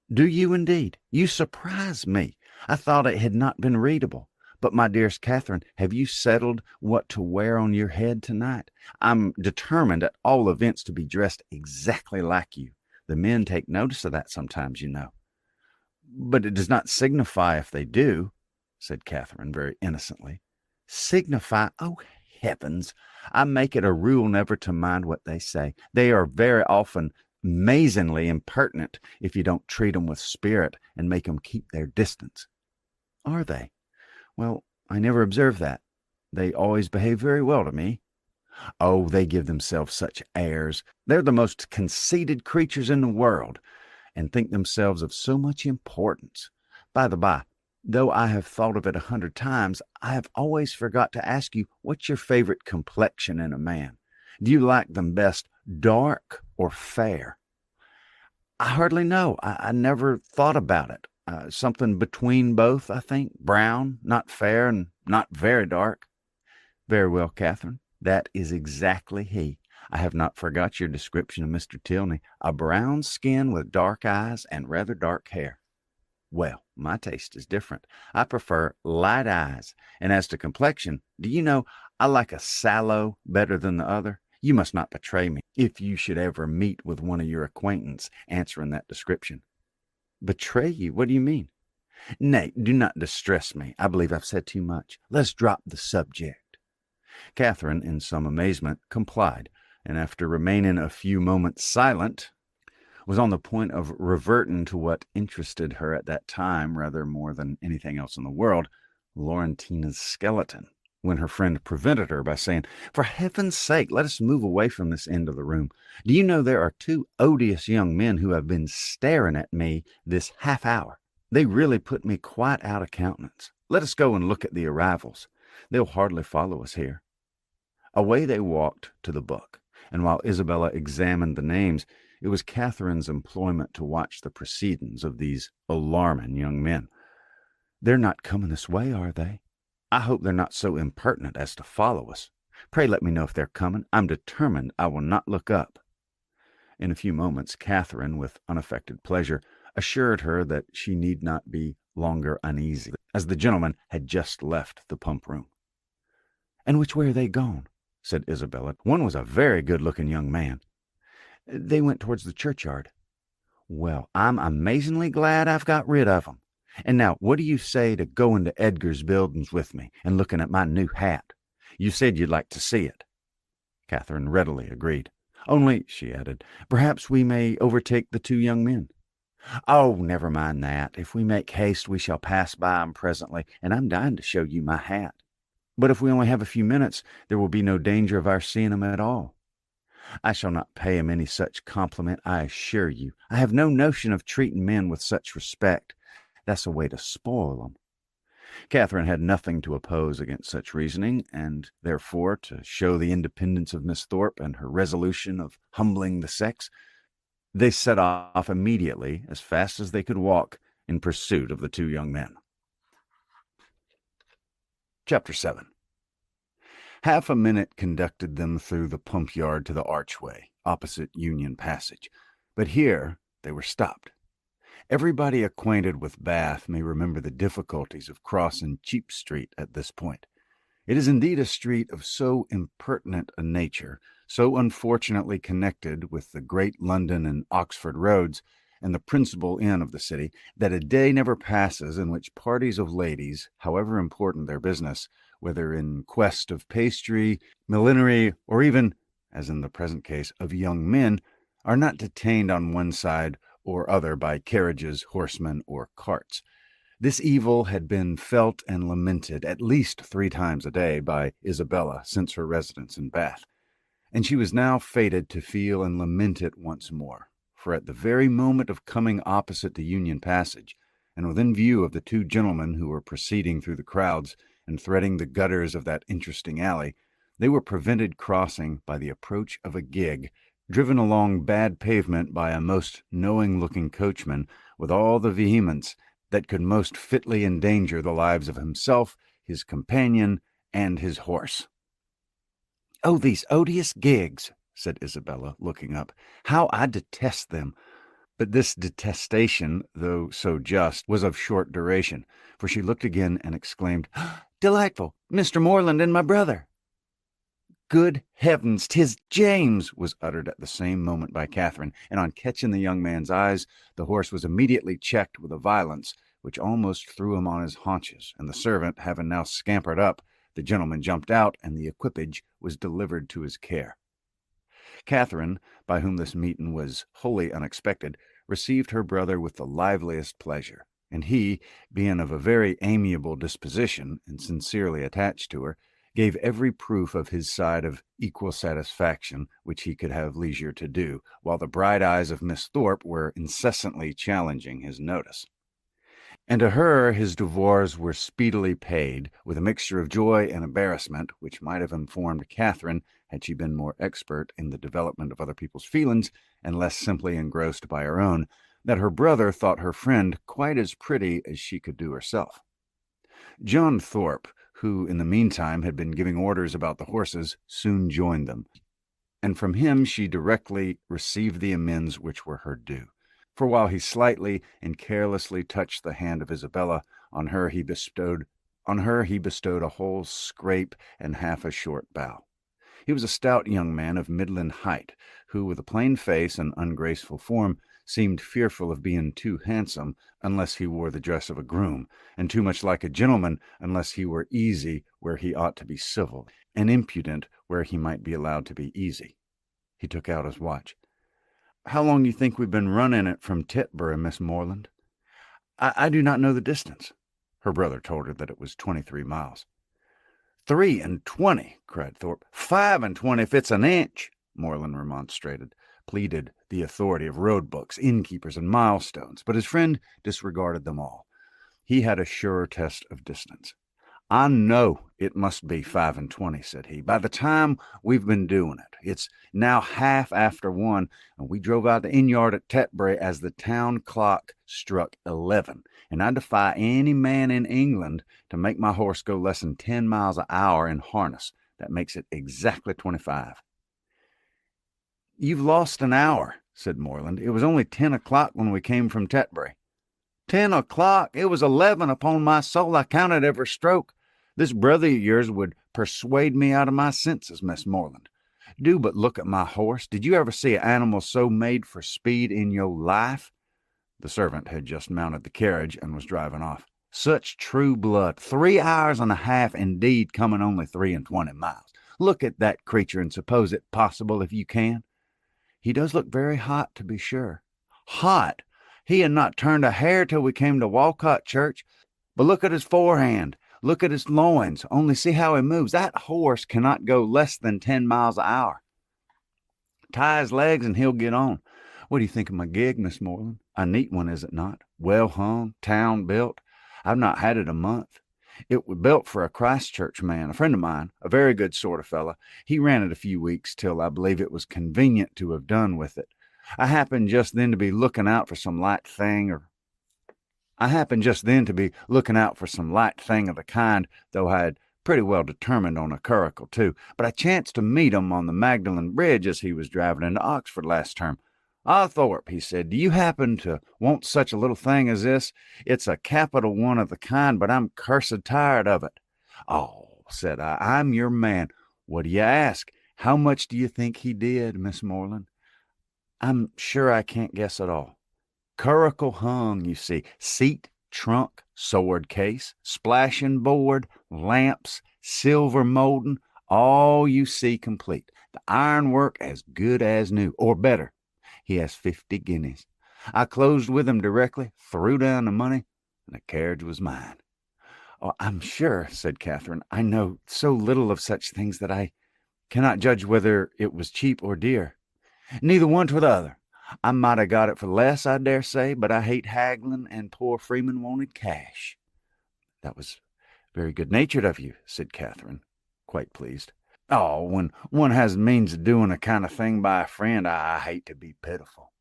[SPEAKER 1] "Do you indeed? You surprise me. I thought it had not been readable. But, my dearest Catherine, have you settled what to wear on your head tonight? I'm determined at all events to be dressed exactly like you. The men take notice of that sometimes, you know." "But it does not signify if they do," said Catherine very innocently. "Signify? Oh, heavens! I make it a rule never to mind what they say. They are very often amazingly impertinent if you don't treat 'em with spirit and make 'em keep their distance." "Are they? Well, I never observed that. They always behave very well to me." "Oh, they give themselves such airs. They're the most conceited creatures in the world, and think themselves of so much importance. By the by, though I have thought of it 100 times, I have always forgot to ask you what's your favorite complexion in a man. Do you like them best dark or fair?" "I hardly know. I never thought about it. Something between both, I think. Brown, not fair, and not very dark." "Very well, Catherine. That is exactly he. I have not forgot your description of Mr. Tilney. A brown skin with dark eyes and rather dark hair." "Well, my taste is different. I prefer light eyes. And as to complexion, do you know, I like a sallow better than the other. You must not betray me if you should ever meet with one of your acquaintance answering that description." "Betray you? What do you mean?" "Nay, do not distress me. I believe I've said too much. Let's drop the subject." Catherine, in some amazement, complied, and after remaining a few moments silent, was on the point of reverting to what interested her at that time rather more than anything else in the world, Laurentina's skeleton, when her friend prevented her by saying, "For heaven's sake, let us move away from this end of the room. Do you know there are 2 odious young men who have been staring at me this half hour? They really put me quite out of countenance. Let us go and look at the arrivals. They'll hardly follow us here." Away they walked to the book, and while Isabella examined the names, it was Catherine's employment to watch the proceedings of these alarming young men. "They're not coming this way, are they? I hope they're not so impertinent as to follow us. Pray let me know if they're coming. I'm determined I will not look up." In a few moments, Catherine, with unaffected pleasure, assured her that she need not be longer uneasy, as the gentlemen had just left the pump-room. "And which way are they gone?" said Isabella. "One was a very good-looking young man." "They went towards the churchyard." "Well, I'm amazingly glad I've got rid of 'em. And now, what do you say to going to Edgar's buildings with me and looking at my new hat? You said you'd like to see it." Catherine readily agreed. "Only," she added, "perhaps we may overtake the 2 young men." "Oh, never mind that. If we make haste, we shall pass by 'em presently, and I'm dying to show you my hat." But if we only have a few minutes, there will be no danger of our seeing him at all. I shall not pay him any such compliment, I assure you. I have no notion of treating men with such respect. That's a way to spoil them. Catherine had nothing to oppose against such reasoning, and therefore, to show the independence of Miss Thorpe and her resolution of humbling the sex, they set off immediately, as fast as they could walk, in pursuit of the two young men. Chapter 7. Half a minute conducted them through the pump yard to the archway, opposite Union Passage, but here they were stopped. Everybody acquainted with Bath may remember the difficulties of crossing Cheap Street at this point. It is indeed a street of so impertinent a nature, so unfortunately connected with the great London and Oxford roads and the principal inn of the city, that a day never passes in which parties of ladies, however important their business, whether in quest of pastry, millinery, or even, as in the present case, of young men, are not detained on one side or other by carriages, horsemen, or carts. This evil had been felt and lamented at least 3 times a day by Isabella since her residence in Bath, and she was now fated to feel and lament it once more, for at the very moment of coming opposite to Union Passage, and within view of the 2 gentlemen who were proceeding through the crowds and threading the gutters of that interesting alley, they were prevented crossing by the approach of a gig, driven along bad pavement by a most knowing-looking coachman, with all the vehemence that could most fitly endanger the lives of himself, his companion, and his horse. "Oh, these odious gigs," said Isabella, looking up. "How I detest them!" But this detestation, though so just, was of short duration, for she looked again and exclaimed, "Delightful! Mr. Morland and my brother!" "Good heavens, 'tis James!" was uttered at the same moment by Catherine, and on catching the young man's eyes, the horse was immediately checked with a violence which almost threw him on his haunches, and the servant, having now scampered up, the gentleman jumped out, and the equipage was delivered to his care. Catherine, by whom this meeting was wholly unexpected, received her brother with the liveliest pleasure, and he, being of a very amiable disposition and sincerely attached to her, gave every proof of his side of equal satisfaction which he could have leisure to do, while the bright eyes of Miss Thorpe were incessantly challenging his notice. And to her his devoirs were speedily paid, with a mixture of joy and embarrassment, which might have informed Catherine, had she been more expert in the development of other people's feelings, and less simply engrossed by her own, that her brother thought her friend quite as pretty as she could do herself. John Thorpe, who in the meantime had been giving orders about the horses, soon joined them, and from him she directly received the amends which were her due. For while he slightly and carelessly touched the hand of Isabella, on her he bestowed a whole scrape and half a short bow. He was a stout young man of middling height, who, with a plain face and ungraceful form, seemed fearful of being too handsome unless he wore the dress of a groom, and too much like a gentleman unless he were easy where he ought to be civil, and impudent where he might be allowed to be easy. He took out his watch. "How long do you think we've been running it from Tetbury, Miss Morland?" I do not know the distance." Her brother told her that it was 23 miles. 23, cried Thorpe. 25 if it's an inch, Morland remonstrated, pleaded the authority of road books, innkeepers, and milestones, but his friend disregarded them all. He had a surer test of distance. "I know it must be 25, said he. "By the time we've been doing it. It's now half after 1, and we drove out the inn yard at Tetbury as the town clock struck 11, and I defy any man in England to make my horse go less than 10 miles an hour in harness. That makes it exactly 25. "You've lost an hour," said Morland. "It was only 10 o'clock when we came from Tetbury." 10 o'clock? It was 11, upon my soul. I counted every stroke. This brother of yours would persuade me out of my senses, Miss Morland. Do but look at my horse. Did you ever see an animal so made for speed in your life?" The servant had just mounted the carriage and was driving off. "Such true blood. 3 hours and a half, indeed, coming only 23 miles. Look at that creature and suppose it possible if you can. He does look very hot, to be sure." "Hot! He had not turned a hair till we came to Walcott Church. But look at his forehand. Look at his loins. Only see how he moves. That horse cannot go less than 10 miles an hour. Tie his legs and he'll get on. What do you think of my gig, Miss Moreland? A neat one, is it not? Well hung, town built. I've not had it a month. It was built for a Christchurch man, a friend of mine, a very good sort of fellow. He ran it a few weeks till I believe it was convenient to have done with it. I happened just then to be looking out for some light thing of the kind, though I had pretty well determined on a curricle, too. But I chanced to meet him on the Magdalen Bridge as he was driving into Oxford last term. "Ah, Thorpe," he said, "do you happen to want such a little thing as this? It's a capital one of the kind, but I'm cursed tired of it." "Oh," said I, "I'm your man. What do you ask? How much do you think he did, Miss Moreland?" "I'm sure I can't guess at all." "Curricle hung, you see, seat, trunk, sword case, splashing board, lamps, silver molding, all you see complete. The ironwork as good as new, or better. He has 50 guineas. I closed with him directly, threw down the money, and the carriage was mine." "Oh, I'm sure," said Catherine, "I know so little of such things that I cannot judge whether it was cheap or dear." "Neither one to the other. I might have got it for less, I dare say, but I hate haggling, and poor Freeman wanted cash." "That was very good-natured of you," said Catherine, quite pleased. "Oh, when one has means of doing a kind of thing by a friend, I hate to be pitiful."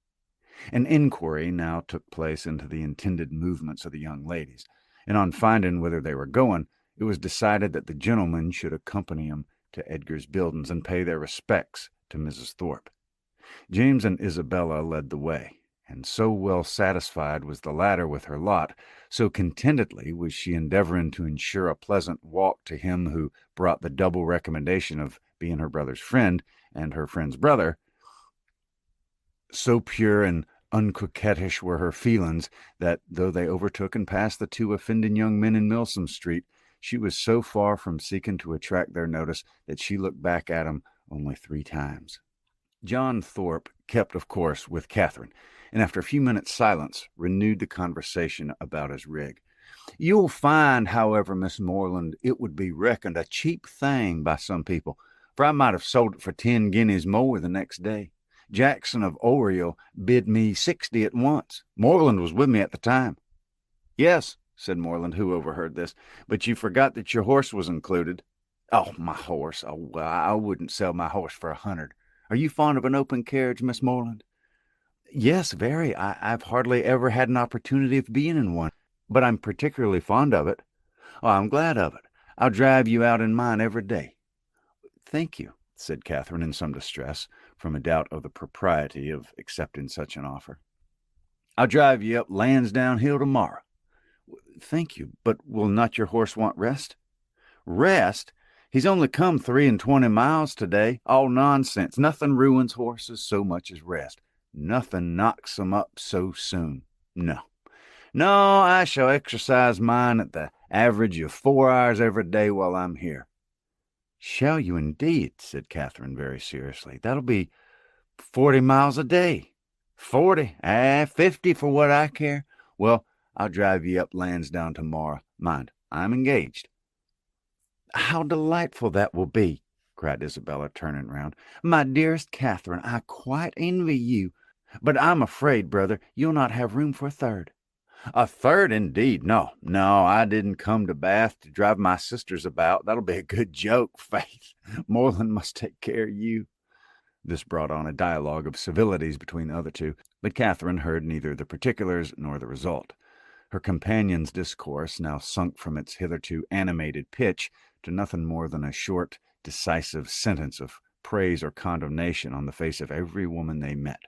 [SPEAKER 1] An inquiry now took place into the intended movements of the young ladies, and on finding whither they were going, it was decided that the gentlemen should accompany them to Edgar's Buildings and pay their respects to Mrs. Thorpe. James and Isabella led the way, and so well satisfied was the latter with her lot, so contentedly was she endeavoring to ensure a pleasant walk to him who brought the double recommendation of being her brother's friend and her friend's brother, so pure and uncoquettish were her feelings, that though they overtook and passed the two offending young men in Milsom Street, she was so far from seeking to attract their notice that she looked back at 'em only 3 times. John Thorpe kept, of course, with Catherine, and after a few minutes' silence renewed the conversation about his rig. "You'll find, however, Miss Moreland, it would be reckoned a cheap thing by some people, for I might have sold it for 10 guineas more the next day. Jackson of Oriel bid me 60 at once. Moreland was with me at the time." "Yes," said Moreland, who overheard this, "but you forgot that your horse was included." "Oh, my horse! Oh, I wouldn't sell my horse for 100. Are you fond of an open carriage, Miss Moreland?" "Yes, very. I've hardly ever had an opportunity of being in one, but I'm particularly fond of it." "Oh, I'm glad of it. I'll drive you out in mine every day." "Thank you," said Catherine in some distress, from a doubt of the propriety of accepting such an offer. "I'll drive you up Lansdowne Hill tomorrow." "Thank you, but will not your horse want rest?" "Rest? He's only come 23 miles today. All nonsense. Nothing ruins horses so much as rest. Nothing knocks them up so soon. No, I shall exercise mine at the average of 4 hours every day while I'm here." "Shall you indeed?" said Catherine very seriously. "That'll be 40 miles a day." 40? 50 for what I care. Well, I'll drive you up Lansdowne tomorrow. Mind, I'm engaged." "How delightful that will be!" cried Isabella, turning round. "My dearest Catherine, I quite envy you. But I'm afraid, brother, you'll not have room for a third." "A third, indeed? No, I didn't come to Bath to drive my sisters about. That'll be a good joke, faith. Moreland must take care of you." This brought on a dialogue of civilities between the other two, but Catherine heard neither the particulars nor the result. Her companion's discourse now sunk from its hitherto animated pitch to nothing more than a short, decisive sentence of praise or condemnation on the face of every woman they met.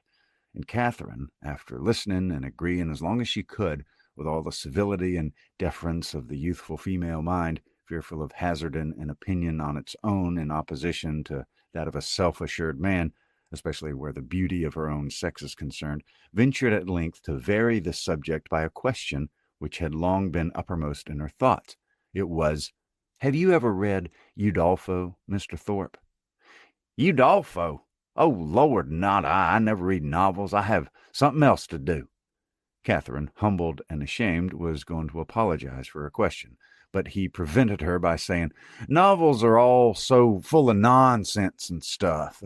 [SPEAKER 1] And Catherine, after listening and agreeing as long as she could with all the civility and deference of the youthful female mind, fearful of hazarding an opinion on its own in opposition to that of a self-assured man, especially where the beauty of her own sex is concerned, ventured at length to vary the subject by a question which had long been uppermost in her thoughts. It was, "Have you ever read Udolpho, Mr. Thorpe?" "Udolpho? Oh, Lord, not I. I never read novels. I have something else to do." Catherine, humbled and ashamed, was going to apologize for her question, but he prevented her by saying, "Novels are all so full of nonsense and stuff.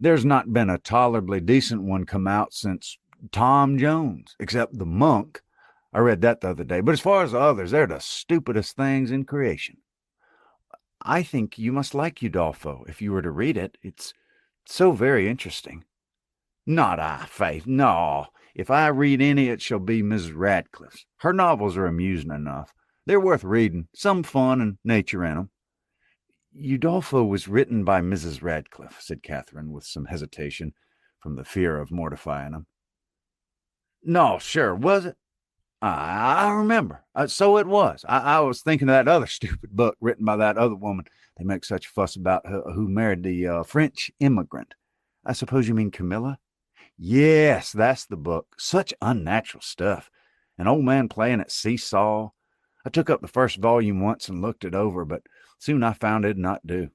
[SPEAKER 1] There's not been a tolerably decent one come out since Tom Jones, except The Monk. I read that the other day, but as far as the others, they're the stupidest things in creation." "I think you must like Udolpho if you were to read it. It's so very interesting." "Not I, faith, no. If I read any, it shall be Mrs. Radcliffe's. Her novels are amusing enough. They're worth reading, some fun and nature in 'em." "Udolpho was written by Mrs. Radcliffe," said Catherine, with some hesitation, from the fear of mortifying him. "No, sure, was it? I remember. So it was. I was thinking of that other stupid book written by that other woman they make such a fuss about, who married the French immigrant. I suppose you mean Camilla?" "Yes, that's the book. Such unnatural stuff. An old man playing at seesaw. I took up the first volume once and looked it over, but soon I found it'd not do.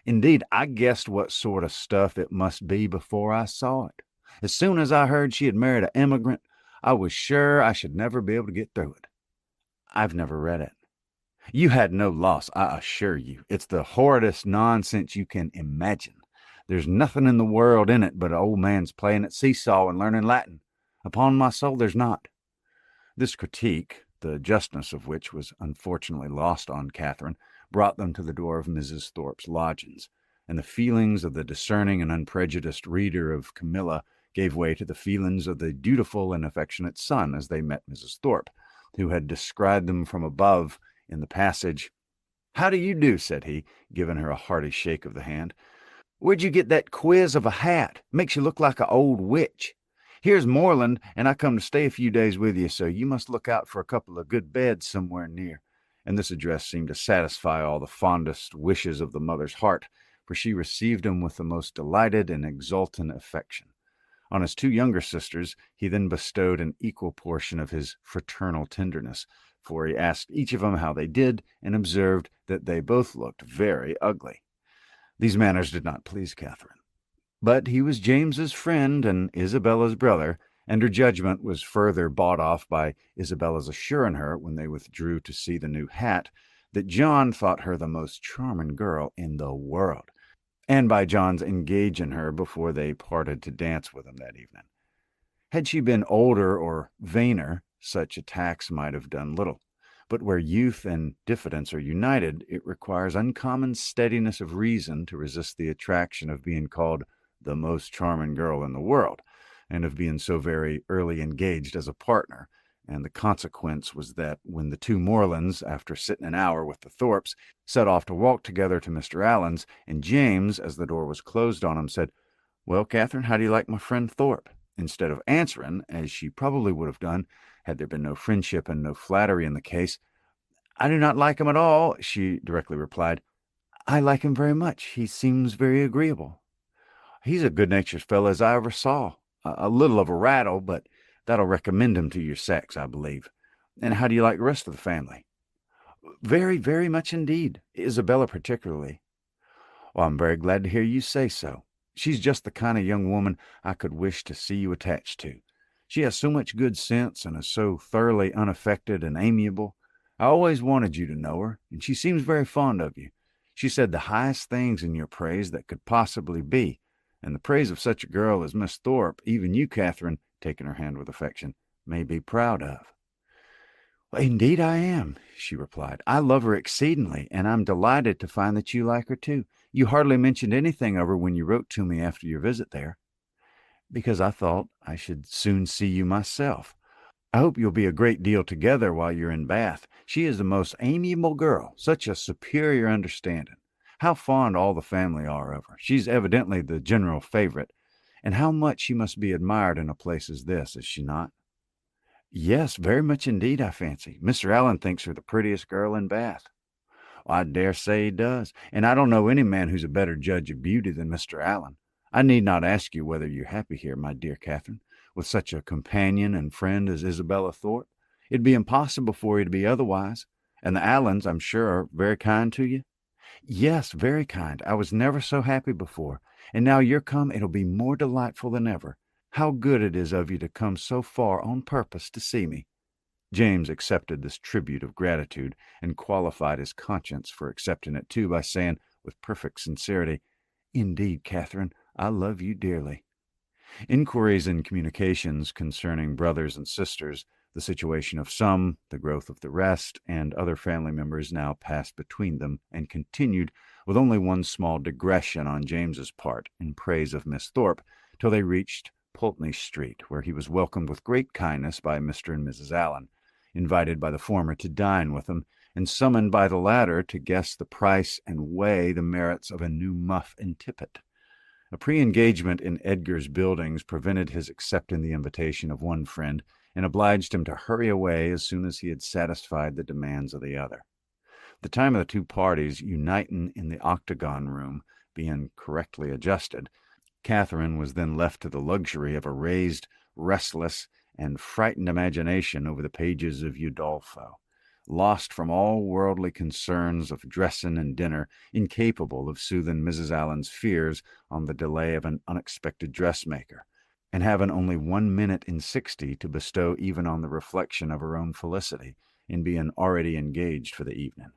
[SPEAKER 1] Indeed, I guessed what sort of stuff it must be before I saw it. As soon as I heard she had married an immigrant, I was sure I should never be able to get through it." "I've never read it." "You had no loss, I assure you. It's the horridest nonsense you can imagine. There's nothing in the world in it but an old man's playing at seesaw and learning Latin. Upon my soul, there's not." This critique, the justness of which was unfortunately lost on Catherine, brought them to the door of Mrs. Thorpe's lodgings, and the feelings of the discerning and unprejudiced reader of Camilla gave way to the feelings of the dutiful and affectionate son as they met Mrs. Thorpe, who had descried them from above in the passage. "How do you do?" said he, giving her a hearty shake of the hand. "Where'd you get that quiz of a hat? Makes you look like an old witch. Here's Moreland, and I come to stay a few days with you, so you must look out for a couple of good beds somewhere near." And this address seemed to satisfy all the fondest wishes of the mother's heart, for she received him with the most delighted and exultant affection. On his two younger sisters he then bestowed an equal portion of his fraternal tenderness, for he asked each of them how they did, and observed that they both looked very ugly. These manners did not please Catherine. But he was James's friend and Isabella's brother, and her judgment was further bought off by Isabella's assuring her, when they withdrew to see the new hat, that John thought her the most charming girl in the world, and by John's engaging her before they parted to dance with him that evening. Had she been older or vainer, such attacks might have done little. But where youth and diffidence are united, it requires uncommon steadiness of reason to resist the attraction of being called the most charming girl in the world, and of being so very early engaged as a partner. And the consequence was that when the two Morelands, after sitting an hour with the Thorpes, set off to walk together to Mr. Allen's, and James, as the door was closed on him, said, "Well, Catherine, how do you like my friend Thorpe?" instead of answering, as she probably would have done, had there been no friendship and no flattery in the case, "I do not like him at all," she directly replied. "I like him very much. He seems very agreeable." "He's a good-natured fellow as I ever saw. A little of a rattle, but that'll recommend him to your sex, I believe. And how do you like the rest of the family?" "Very, very much indeed. Isabella particularly." "Well, I'm very glad to hear you say so. She's just the kind of young woman I could wish to see you attached to. She has so much good sense and is so thoroughly unaffected and amiable. I always wanted you to know her, and she seems very fond of you. She said the highest things in your praise that could possibly be, and the praise of such a girl as Miss Thorpe, even you, Catherine," taking her hand with affection, "may be proud of." "Well, indeed I am," she replied. "I love her exceedingly, and I'm delighted to find that you like her too. You hardly mentioned anything of her when you wrote to me after your visit there." "Because I thought I should soon see you myself. I hope you'll be a great deal together while you're in Bath. She is the most amiable girl, such a superior understanding. How fond all the family are of her. She's evidently the general favorite. And how much she must be admired in a place as this, is she not?" "Yes, very much indeed, I fancy. Mr. Allen thinks her the prettiest girl in Bath." "I dare say he does, and I don't know any man who's a better judge of beauty than Mr. Allen. I need not ask you whether you're happy here, my dear Catherine, with such a companion and friend as Isabella Thorpe. It'd be impossible for you to be otherwise. And the Allens, I'm sure, are very kind to you?" "Yes, very kind. I was never so happy before, and now you're come, it'll be more delightful than ever. How good it is of you to come so far on purpose to see me." James accepted this tribute of gratitude and qualified his conscience for accepting it too by saying, with perfect sincerity, "Indeed, Catherine, I love you dearly." Inquiries and communications concerning brothers and sisters, the situation of some, the growth of the rest, and other family members now passed between them and continued, with only one small digression on James's part in praise of Miss Thorpe, till they reached Pulteney Street, where he was welcomed with great kindness by Mr. and Mrs. Allen, invited by the former to dine with them, and summoned by the latter to guess the price and weigh the merits of a new muff and tippet. A pre-engagement in Edgar's buildings prevented his accepting the invitation of one friend and obliged him to hurry away as soon as he had satisfied the demands of the other. The time of the two parties uniting in the octagon room being correctly adjusted, Catherine was then left to the luxury of a raised, restless, and frightened imagination over the pages of Udolpho, lost from all worldly concerns of dressing and dinner, incapable of soothing Mrs. Allen's fears on the delay of an unexpected dressmaker, and having only 1 minute in 60 to bestow even on the reflection of her own felicity in being already engaged for the evening.